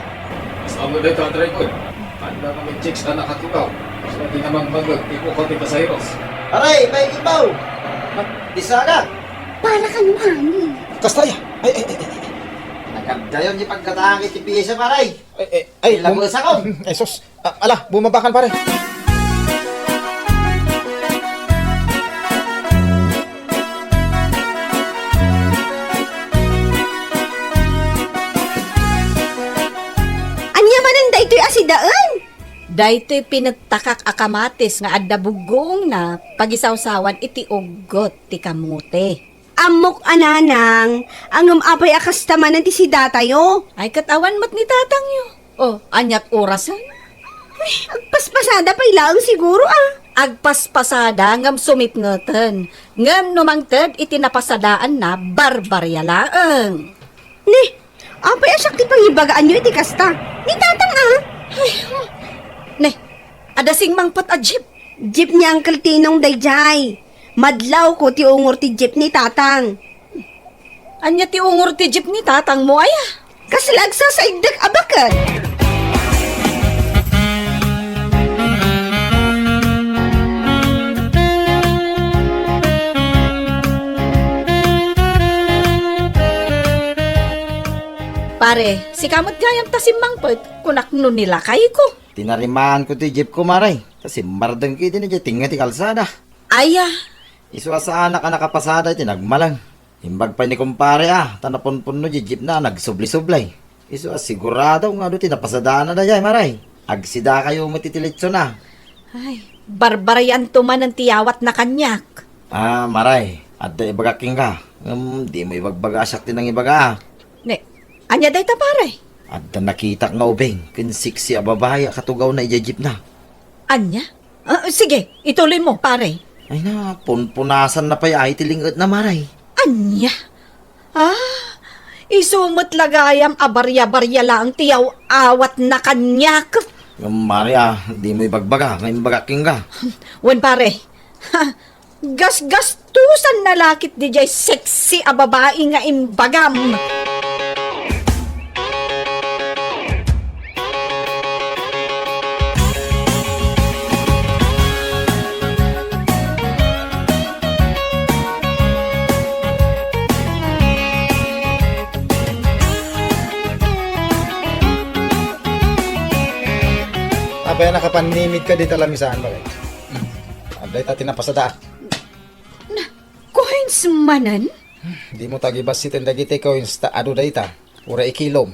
Sama dito ang tripod. Handa kami chicks na nakatukaw. So, di naman magag, tipo ko ti pasahiros. Paray, may ibaw! Bisa ka! Para ka nung hangin. Kastaya! Ay! Nagkagayon yung pagkatang iti piyesa paray. Ay, Lagos ako. Ay, sus! Ala, bumabakan pare! Anya manan daytoy asidaan. Daytoy pinagtakak akamatis nga adda bugong na pagisawsawan iti ugot ti kamote. Amok ananang, ang apay akastamanan ti si datayo. Ay katawan mat ni tatang yo. Oh, anyat orasan. Agpaspasada pa ilang siguro Agpaspasada ngam sumipngeten. Ngam numangted iti napasadaan na barbaryalaeng. Ni, apay asak ti pangibagaan nyo iti kasta. Ni tatang Ne, adasing mangpat a jeep. Jeep ni Uncle Tinong dayjay. Madlaw ko ti ungor ti jeep ni tatang. Anya ti ungor ti jeep ni tatang mo ay ah. Kaslagsa sa igdag abakan. Pare, si kamot gayam ta simmangpet, kunakno nila kay ko. Tinarimaan ko ti jeep ko, maray. Kasi mardang kita na dyan, tingnan ti kalsada. Aya, Iswa sa anak ka nakapasada, tinagmalang. Himbag pa ni kumpare tanapon-pon no jeep na, nagsubli-sublay. Iswa sigurado nga do, tinapasadaan na dyan, maray. Agsida kayo matitilitso na. ay, barbarayan tuman ang tiyawat na kanyak. Maray, at ibagaking ka. Di mo ibagbaga asyak din ang ibaga. Ne, anya day ta pare? At nakita nga ubeng, kinsiksi a babae katugaw na jeep na. Anya? Sige, ituloy mo pare. Ay na, punpunasan na pa ay tilingot na, maray. Anya? Isumot lagayam abarya-barya lang tiyaw awat na kanyak. Mari di mo ibagbaga, may ibagaking ka. Wen pare, gas-gastusan na lakit di jay sexy a babae nga imbagam. Abay, nakapanimid ka dito lamisaan ba? Abay, tati na pasada. Coins manan? Di mo tagibas si tendagite ko yung ado dayta. Ura ikilom.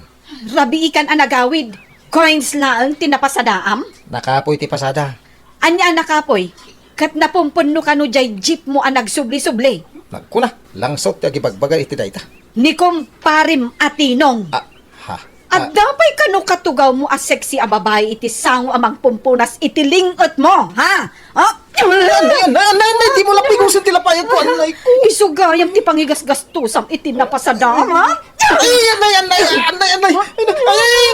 Rabi ikan anagawid. Coins lang tinapasadaam? Nakapoy ti pasada. Anya nakapoy? Kat napumpuno ka no jay jeep mo ang nagsubli-subli. Nagkuna, langsot ti agibagbagay iti dayta. Ni parim atinong. At dapay kano katugaw mo as sexy a babae iti sango amang pumpunas iti lingot mo, ha? Anay, di mo lapigusan ti lapayag ko, anay ko. Isugayam ti pangigas-gastusam iti napasadam, ha? Anay,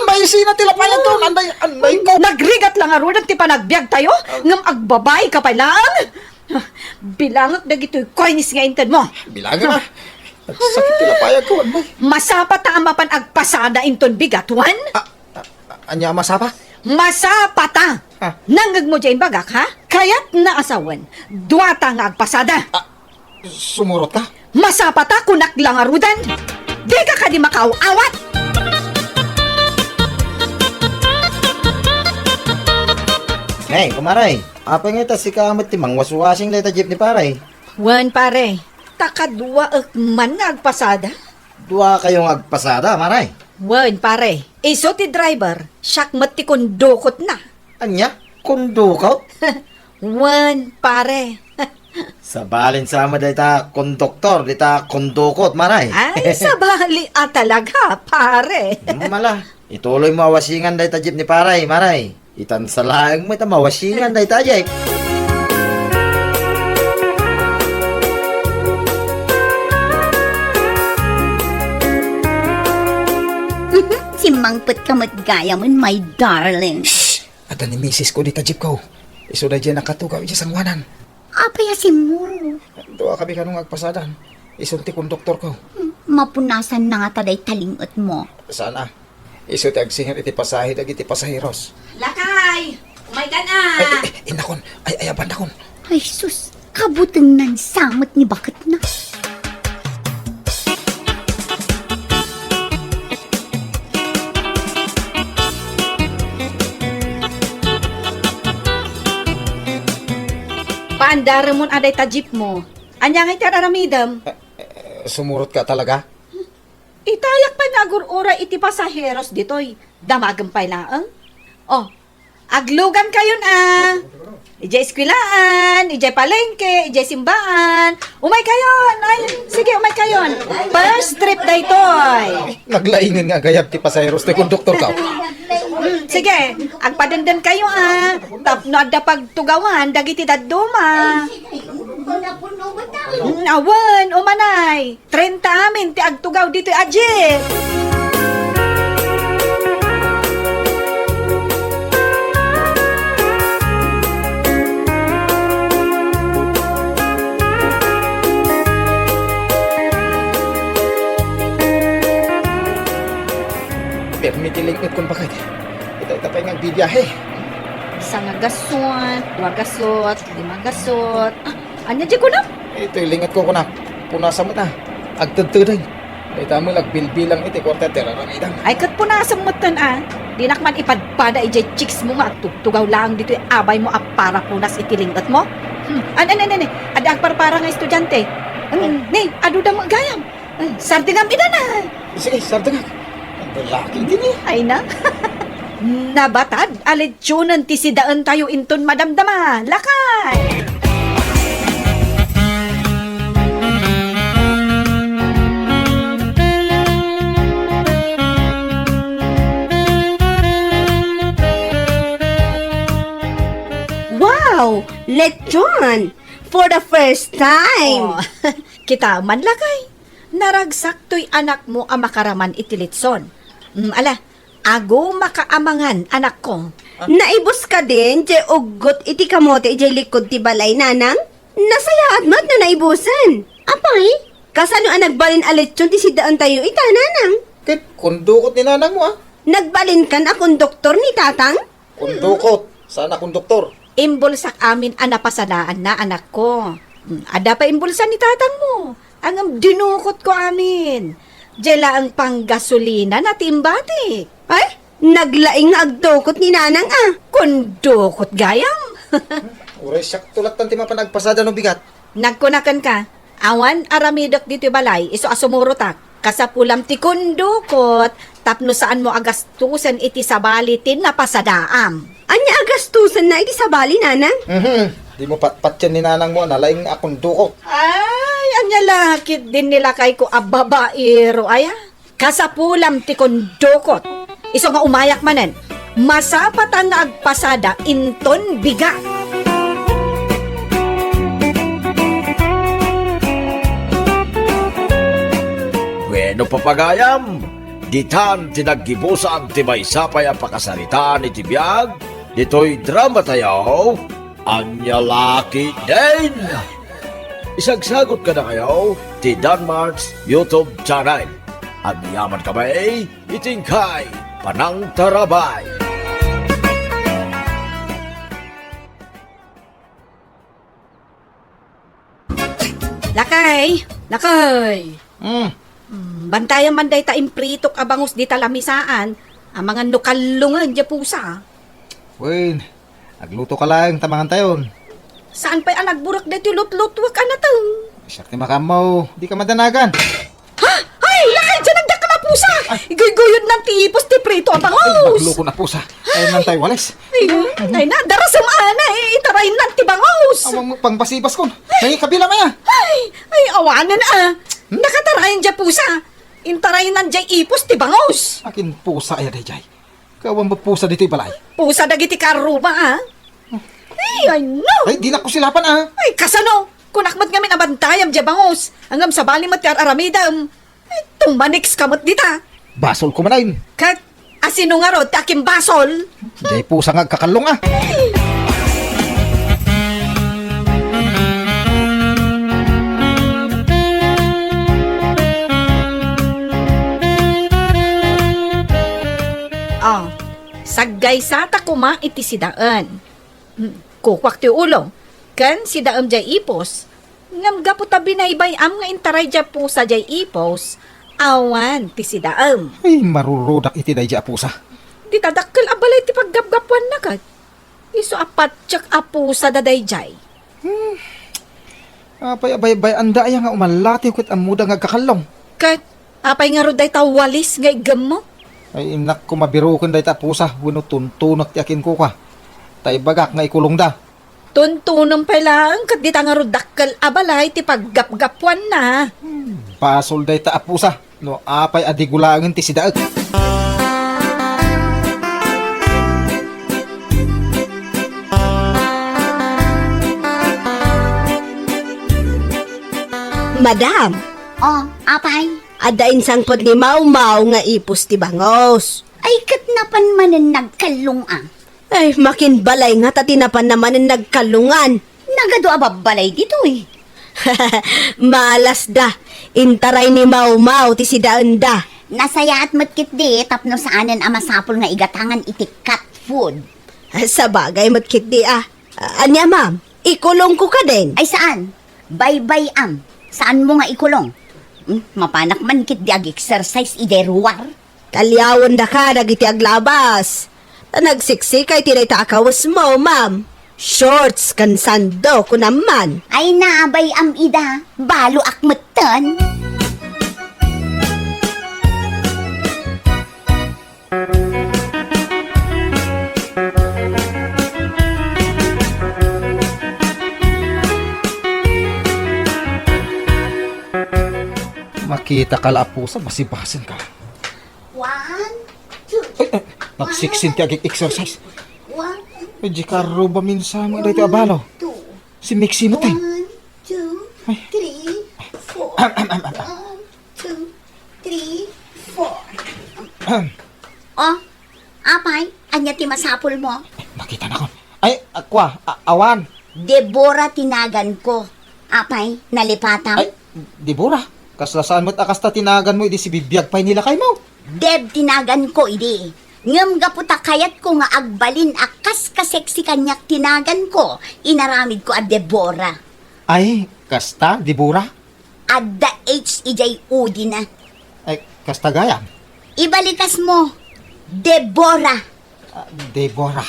may sina ti lapayag ko, anay ko. Nagrigat lang arunan ti panagbiag tayo, ngam agbabay ka pa lang. Bilangak na gito'y coins nga inted mo. Bilaga na. Sakit ti lapayag ko, anay. Masapa ta amapan agpasada inton bigatuan? Anya masapa? Masapa ta! Nangag mo dyan bagak, ha? Kaya't naasawan, duwata nga agpasada. Sumurot ka? Masapa ta kunak lang arudan. Di ka di makauawat. Hey, kumaray. Apa nga ita si kamot ti mangwaswasing dayta jeep ni paray. Wan pare, takadwa man nga agpasada. Dua kayong agpasada, maray. Wan pare, iso ti driver, siyak mati kondukot na. Anya, kundo ka? Wan pare. Sa balin sama dayta konduktor, dayta kondukot, maray. Ay, sabali talaga, pare. Mala, ituloy mo awasingan dayta jeep ni paray, maray. Itan sa laang mo ita mawasingan dayta jeep. Simangpet ka matgayamon, my darling. At ni misis ko dita jeep ko. Iso da dyan nakatugaw iya sangwanan. Apaya si mo. Doa kami kanong agpasadan. Isunti kong doktor ko. Mapunasan na nga taday talingot mo. Sana. Iso ti agsingir iti pasahe dag iti pasaheros. Lakay, umay ka na. Inakon. Ay, abandan kon. Ay sus, kabutang nan samot ni bakit na. Paandara mo aday ta jeep mo. Anya nga itararamidam. Sumurot ka talaga? Itayak pa nagurura iti pasaheros ditoy. Damagan pa laang. Oh, aglugan kayo na. Ijay eskwilaan, ijay palengke, ijay simbaan. Umay kayon. Ay, sige, umay kayon. First trip daytoy. Naglaingan nga gayab ti pasaheros ti kong doktor ka. Sige, agpadandan kayo Tapno adda pagtugawan, dagiti daduma. Awan, umanay. 30 amin ti agtugaw dito ajit. lingit kung bakit. Ito tapay nga bibiyahe. Isa nga gasot, dua gasot, lima gasot. Anya di ko na? Ito lingit ko na. Punasa mo na. Agtagtuday. Ito mo bilbilang iti kwarta tera lang idang. Ay kat po nasa mutan Di nakman ipadpada ijay chicks mo nga. Tugtugaw lang dito abay mo para punas itilingat mo. Ada ang parpara nga estudyante. Ni, adu da magayam. Sartingam ida na. Sige, sarda nga. Ang lalaki din eh. Ay na. Nabatad, alitsyonan ti sidaan tayo inton madamdama. Lakay! Wow! Lechon! For the first time! Oh, kita man lakay. Naragsak to'y anak mo ang makaraman itilitson. Ala, ago makaamangan anak ko. Naibos ka din, jay ugot iti kamote jay likod ti balay nanang? Nasayaat mat na naibusan. Apay? Kasano ang nagbalin alitsyon ti sidaan tayo ita nanang? Kit, kundukot ni nanang mo ah. Nagbalin kan akong doktor ni tatang? Kundukot. Sana kung doktor. Imbulsak amin ang napasanaan na anak ko. Ada pa imbulsan ni tatang mo. Ang dinukot ko amin. Diyala ang panggasolina na timbatik. Ay, naglaing nga agdukot ni nanang Kundukot gayam. Uray siyak tulat ng timapanagpasada ng bigat. Nagkunakan ka. Awan aramidok dito balay. Iso asumurutak. Kasapulam ti kundukot. Tapno saan mo agastusan iti sabalitin na pasadaam. Anya agastusan na iti sabali nanang? Di mo patpat yan ni nanang mo, nalaing akong dukot. Ay, anya lakit din nila kay ko ababairo aya. Kasapulam ti kundukot. Iso nga umayak manen. Masapat ang agpasada inton biga. Bueno papagayam, ditan tinaggibusan ti maysapay ang pakasarita ni Tibiyag, dito'y drama tayo, Anya Laki din! Isagsagot ka na kayo, ti Danmarks YouTube channel. At yaman kami, itingkay, Panang Tarabay. Lakay! Lakay! Bantayan man day ta impritok abangus di talamisaan. Ang mga nukalungan di pusa. Wen, nagluto ka lang, tamangan tayon. Saan pa'y anagburak dito lut-lutwak ka na to? Siyak ni makamaw, di ka madanagan. Ha? Ay! Lakay! Diyan nagdak ka na pusa! Igay-guyod ng tipos ti prito abangus! Magluko na pusa. Ayun lang tayo, walis. Ay na, darasam ana eh! Itarayin ng tibangus! Awang pangbasibas ko. Nangi kabila maya. Ay, awanan Nakatarayan dya pusa! Intarayin ng dya ipos tibangus! Akin pusa ay jay. Kawang pusa dito balay. Pusa dagiti karuba Ay, no! Ay, di na ko silapan Ay, kasano? Kunakmat ngamin abantayam dya bangus! Hanggang sa bali mat aramidam! Ay, tumaniks kamot dita! Basol ko manayin. Kat, asino nga rod, takim basol! Jay pusa nga kakalong Saggay sa takuma iti sidaan. Kukwak ti ulo. Kan sidaam jay ipos. Ngam gapo tabi na ibayam nga intaray jay pusa jay ipos. Awan ti sidaam. Ay, marurudak iti dayja pusa. Di tadakkel abalay ti paggapgapuan na kat. Iso apat tsak apusa daday jay. Apay abay anda ay nga umalati ket amuda nga kakalong. Kat, apay nga roday tawalis nga igam mo. Ay inak ko mabirukon day ta pusa, wano tuntunak ti akin ko ka. Tay bagak nga ikulong da. Tuntunom pa lang, kat di nga rodakkel abalay ti paggapgapuan na. Pasol day ta pusa, no apay adigulangan ti sidaag. Madam, Oh, apay. adain sangpot ni Mau-Mau nga ipos ti bangos. Ay, katnapan manan nagkalung Ay, makin balay nga tatinapan naman ang nagkalungan. Nagado ababalay dito eh. Malas da, intaray ni Mau-Mau ti sidaan da. Nasaya at matkit di, tapno saanan ang masapol nga igatangan iti cat food. Sa bagay, matkit di anya, ma'am, ikulong ko ka din. Ay saan? Bye-bye am. Saan mo nga ikulong? Mapanak man kit di ag-exercise ideruar. Kalyawon da ka, nagiti aglabas. Nagsiksikay tinay takawas mo, ma'am. Shorts kan sando ko naman. Ay naabay am ida, balo akmatan. Makita ka Apusa, masibasan ka. 1, 2, Nagsiksin ti agig exercise. 1, Medyo karo ba minsan mo dito abalo? 2, Si Mixi mo tayo. 1, 2, 3, 4. 1, 2, 3, 4. Oh, apay, anya ti masapol mo? Nakita na ko. Ay, akwa, awan. Deborah tinagan ko. Apay, nalipatam. Ay, Dibura. Kaslasaan mo't akasta tinagan mo, idi si bibiyag pa'y nila kay mo. Deb tinagan ko, idi. Ngam gaputa kayat ko nga agbalin akas kaseksi kanyak tinagan ko. Inaramid ko a Deborah. Ay, kasta, Dibura. Adda H.E.J. Udi na. Ay, kasta gayam. Ibalikas mo, Deborah. Debora.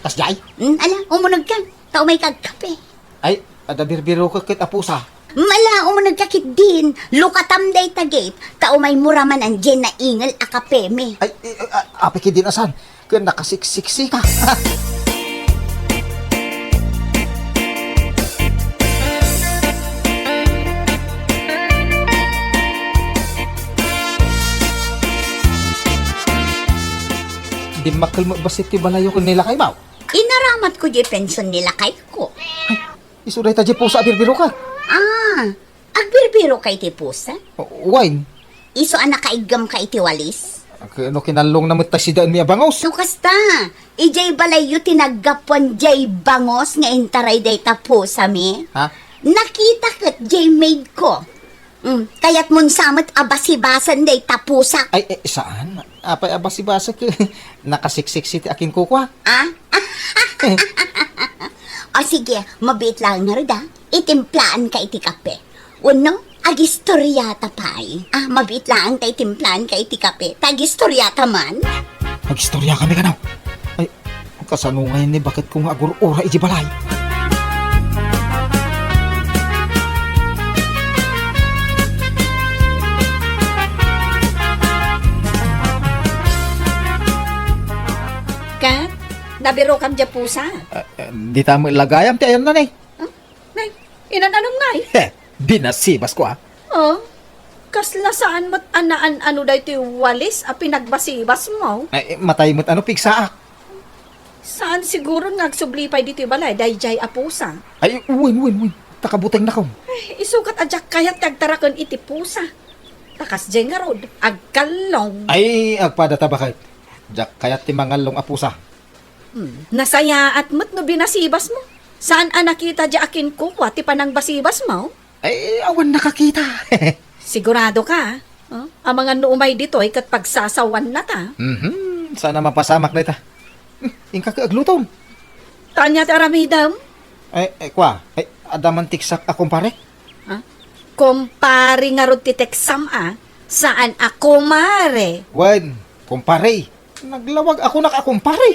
Kasjay. Ala, umunag ka. Tao may kagkape. Ay, adabirbiro ka kit Apusa. Mala, umunag ka kit din. Lukatam day tagit. Tao may muraman ang dyan na ingal akapeme. Ay, apiki din asan. Kaya nakasiksiksi ka. Di makal mo basit ti balayo ko nila kay Mau. Inaramat ko di pension nila kay ko. Isuday ta di po sa abirbiro ka. Agbirbiro kay ti pusa. Wine. Iso anak kaigam kay ti walis. Ano kinalong na ta si daan niya bangos. So kasta, ijay balayo tinagapon jay bangos nga intaray day tapo sa mi. Ha? Nakita kat jay maid ko. Kaya't mun samat abasibasan day tapusak. Ay, saan? Apay abas-ibasa ka. Nakasiksik si ti akin kukwa. O sige, mabit lang na rida. Itimplaan ka iti kape. Uno, agistoryata pay. Mabit lang tayo timplaan ka iti kape. Tagistoryata man. Magistorya kami ka na. Ay, kasanungay ni bakit kung agur-ura iti balay. Kat, nabiro kam dya pusa. Di tamo ilagayam ti ayam na ni. Nay, inananong ngay. Binasibas ko Oh, kasla saan mo't anaan ano dahi ti walis a pinagbasibas mo? Ay, matay mo't ano pigsaak. Saan siguro nagsublipay dito balay dahi jay a pusa? Ay, win. Takabuteng na ko. Isukat adyak kayat kagtarakon iti pusa. Takas jay nga rod, agkalong. Ay, agpadata bakit? Diyak kayat ti mangalong apusa. Nasaya at mo't no binasibas mo. Saan nakita dya akin ko, ti panang basibas mo? Ay, awan nakakita. Sigurado ka, ang mga nuumay dito ay kat pagsasawan na ta. Sana mapasamak na ita. Ingka ka agluton. Tanya ti aramidam, Ay, kwa. Ay, adaman tiksak akong pare. kumpari nga rod ti teksam saan ako mare? Wen, kumpare. Naglawag ako na kakumpare.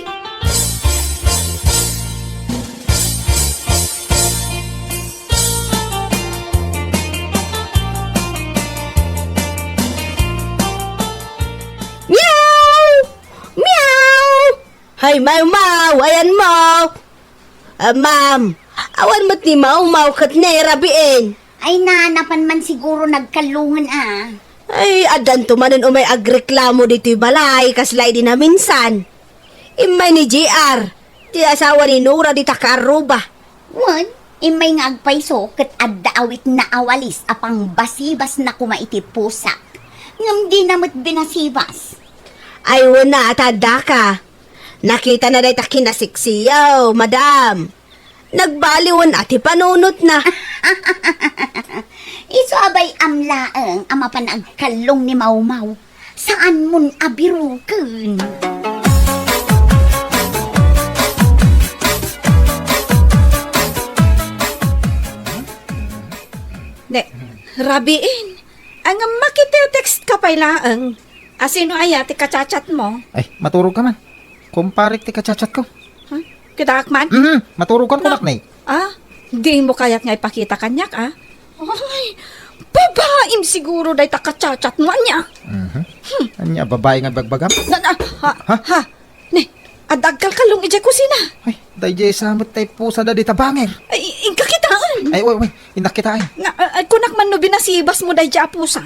Meow! Meow! Hay, mau, ayan mo! Ma'am, awan mo't ni mau kat nerabiin. Ay nanapan man siguro nagkalungan Ay, adan tumanan umay agreklamo dito'y balay, kaslay din na minsan. Imay ni JR, ti asawa ni Nora di takaruba. Wan, imay nga agpayso kat adda awit na awalis apang basibas na kumaiti pusak. Ngam di namot binasibas. Ay, wala atada ka. Nakita na dahi takinasiksiyaw, madam. Nagbaliwan ati panunot na. Iso abay amlaeng ama panagkalong ni Mau-Mau. Saan mun abiruken? Ne, rabiin. Ang makitetext ka pa ilaang. Asino aya ti kachat mo? Ay, maturog ka man. Kumparik ti kachat ko. Huh? Kitakman? Maturog ka kunak na Ah, di mo kaya't nga ipakita kanyak, ah? Ay, babaim siguro day takachat mo niya. Anya, babae nga bagbagam. Ha? Ne, adagkal kalong ijay kusina. Ay, dayjay samot tay pusa da di tabanger. Ay, ingkakitaan. Ay, way, inakitain. Nga, ay, kunak man no binasibas mo day apusa.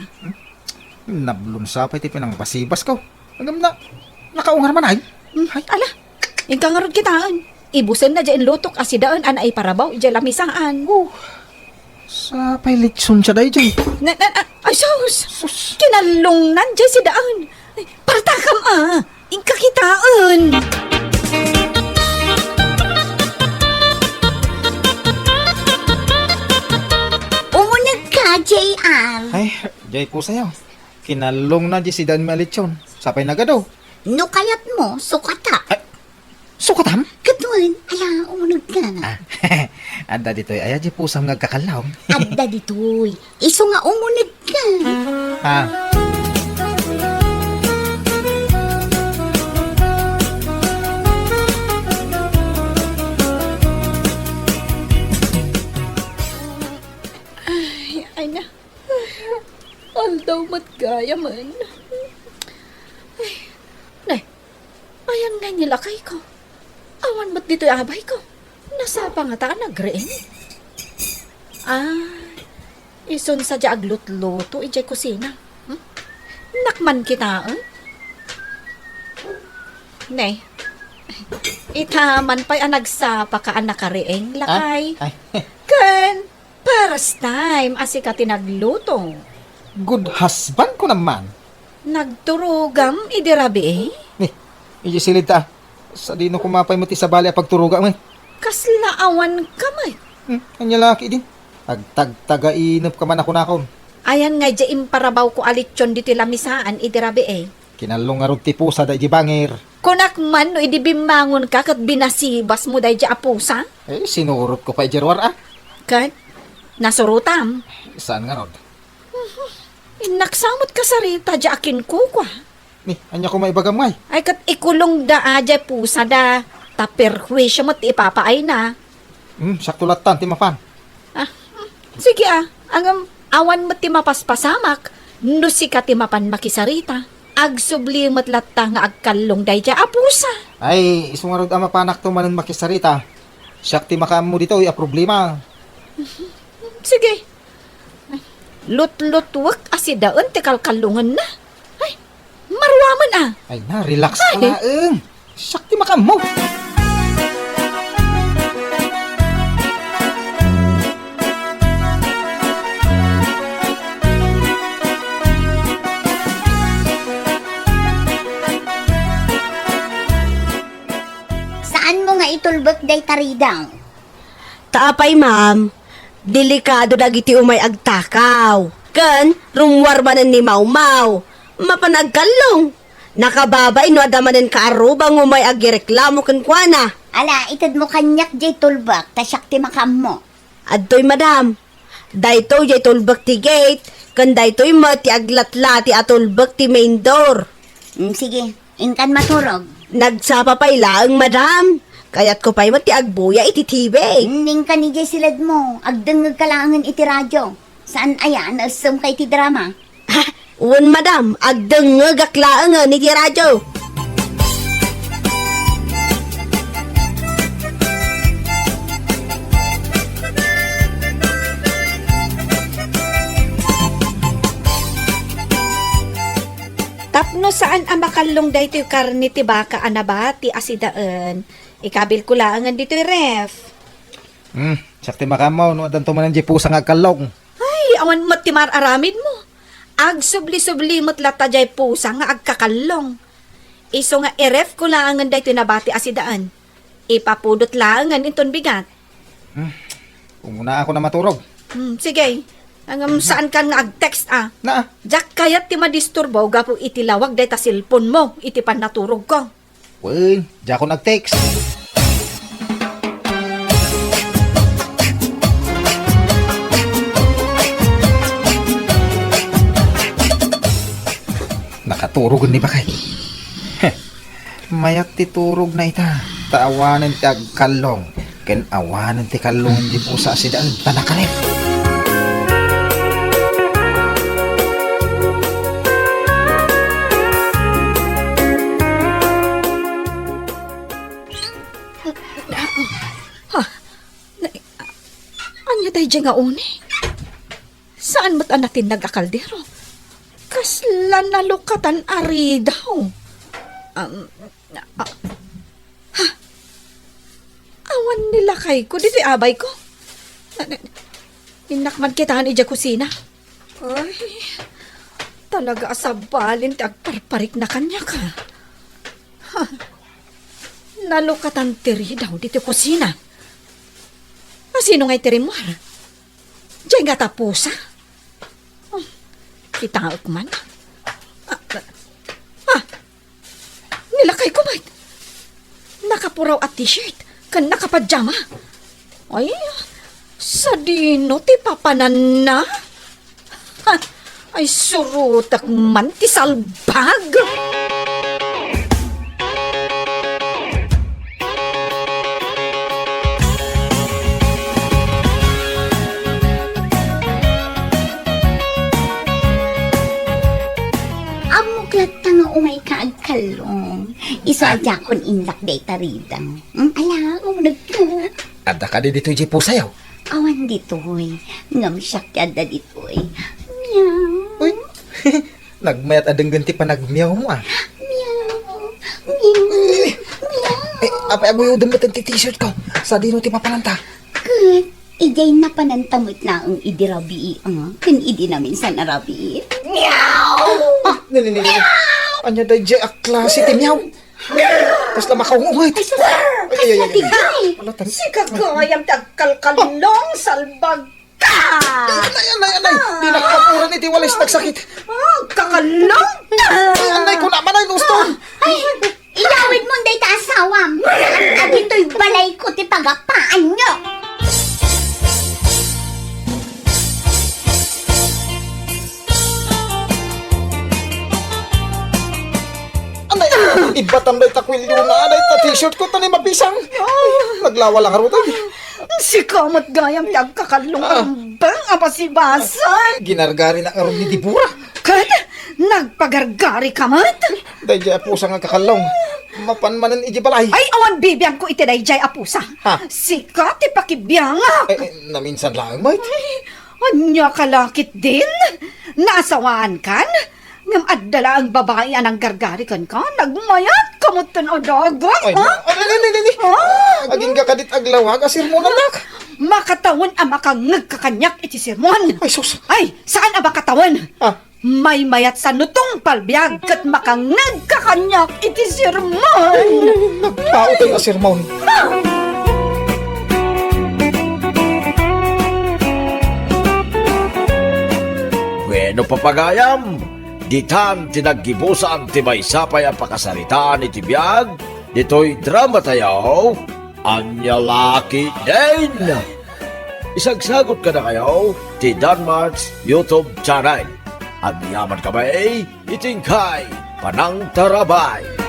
Nablunsa pa iti pinang basibas ko. Agam na, nakaungar man ay. Ay, Ala, ingkangarod kitaan. Ibusen na dyan lutok asidaan anay parabaw ijay lamisaan. sa pailitsun siya dayjay. Ay, sus! Kinalungnan dyan si daan. Ay, partakam ingkakitaan. Umunag ka, JR. Ay, jay ko sayo. Kinalong na di si Dan Malitson. Sapay na gado. No kayat mo, sukata. Sukatam? Katuan, ala, umunag ka. Anda dito'y aya di pusang ngagkakalaw. Adda ditoy. Iso nga umunag ka. Ha? Ay na. Aldaw matgaya man. Nay, ayan nga nilakay ko. Awan ba't dito'y abay ko? Nasa pangataan nagreeng. Ison sa di aglut-luto, ijay kusina. Nakman kita, Nay, itaman pa'y nagsapa ka nakareeng lakay. Ay, Kan, paras time, asi ka tinagluto. good husband ko naman. Nagturugam, idirabi Ni, iji silid ta. Sa di no kumapay mo ti sa bali pagturuga mo. Kaslaawan kamay. Anya laki din. Taga-inop ka man ako nakon. Ayan nga dya imparabaw ko alityon dito lamisaan, idirabi Kinalong nga ti pusa da iji bangir. Kunak man no idibimbangon ka kat binasibas mo dahi dya apusa. Eh, sinurot ko pa iji ruwar Kat, nasurutam. Saan nga rod? Naksamot ka sa rita dya akin kukwa. Ni, anya ko maibagam ngay. Ay kat ikulong da dya pusa da. Taperhuisyo mo ti ipapaay na. Sakto latan ti mapan. Sige ang awan mo ti mapaspasamak, no si ka ti mapan makisarita. Agsublimot latta nga agkalong day dya apusa. Ay, isungarod ang mapanak to manan makisarita. Siyak ti makam mo dito, problema. Sige. Lut-lutwak asidaon ti kalkalungan na. Ay, marwaman Ay na, relax ka na. Siyak ti makam mo. Saan mo nga itulbak day taridaw? Taapay, ma'am. Delikado dagiti umay agtakaw. Ken, rumwarmanan ni Maumaw. Mapanagkalong. Nakababay no adamanen kaarubang umay agireklamo ken kuana. Ala, itad mo kanyak jay tulbak, tasyak ti makam mo. Adtoy, madam. Daytoy jay tulbak ti gate. Ken daytoy mati aglatlati atulbak ti main door. Sige, inkan maturog. Nagsapa pay laang, madam. Kayat ko pa'y mati agbuya iti TV. Ning ka ni jay silad mo, agdengag kalangan iti radyo. Saan aya, naasam kay ti drama? Ha, uwan, madam. Agdengag aklaangan iti radyo. Tapno saan ang makalong dayto yung karni ti baka anabati asidaan. Ikabil ko laangan dito yung ref. Siyak ti makam mo, no, adan to manan di pusa nga kalong. Ay, awan mo't timar aramid mo. Ag subli-subli mo't lata jay pusa nga agkakalong. Iso nga iref ko laangan dayto yung nabati asidaan. Ipapudot laangan inton bigat. Kung una ako na maturog. Sige, Saan ka nga ag-text Na, Jak kayat ti madisturbo gapo itilawag day ta cellphone mo, iti pan naturog ko. well, di ako nag-text. Nakaturog ni ba kay? Mayak ti turog na ita. Taawanan ti agkalong. Ken awanan ti kalong di pusa si daan. Tanakanip. Anya day dyan nga uni? Saan mo't anatin nag-akaldero? Kaslan na lukatan ari daw. Awan nila kay ko, dito abay ko. Inakman kitahan ija kusina. Ay, talaga asabalin ti agparparik na kanya ka. Nalukatan tiri daw dito kusina. Sino nga'y tiri mo? Diyan nga tapusa. Kita nga ukman. Nilakay ko, mate. Nakapuraw at t-shirt. Kan nakapadyama. Ay, sa dino ti papanan na. Ay, surutak man ti salbag. Umay ka agkalong. Isadya kon inlak day taridang. Ala, umunag ka. Ada ka di dito di pusa yaw. Awan ditoy. Ngam siyak yada ditoy. Meow. Uy, nagmayat adeng ganti pa nagmiyaw mo Meow. Meow. Apa yung udam ti t-shirt ko? Sa dino ti papalanta. Good. Ijay na panantamot na ang idirabi kan idi namin sa narabi. Nini. Anya day di a klase ti miyaw. Tapos na makaungungay. Ay. Malatan. Si kagayam tagkalkalong salbag ka. Anay. Di nakapura ni ti walis nagsakit. Kakalong. Anay ko naman ay gusto. Ay, ilawid mo day ta asawam. At ito'y balay ko ti pagapaan nyo. Anay, iba tamday takwilyo na anay ta t-shirt ko tanay mapisang. Naglawa lang aruto. Si kamot gayam tagkakalong bang apasibasan. Ginargari na aron ni Dibura. Kad, nagpagargari ka mat? Dahil pusa nga kakalong. Mapanmanan iji balay. Ay, awan bibiyang ko itiday jay apusa. Ha? Sikat ipakibiyang. Naminsan lang, mate. Anya kalakit din? Nasawaan kan? Ngam adala ang babae anang gargari kan ka? Nagmayat kamutan o dagat? Ay, nini. Aging kakadit aglawag, asir mo nanak. Makatawan ang makangag kakanyak iti sirmon. Ay, sus. Ay, saan ang makatawan? Ah. May mayat sa nutong palbiyag kat makangag kakanyak iti sirmon. Nagpao tayo asir mo. Bueno papagayam, ditan tinaggibusan ti maysapay ang pakasarita ni Tibiyag, dito'y drama tayo, Anya Laki din. Isagsagot ka na kayo, ti Danmarks YouTube channel. At yaman kami, itingkay, panang tarabay.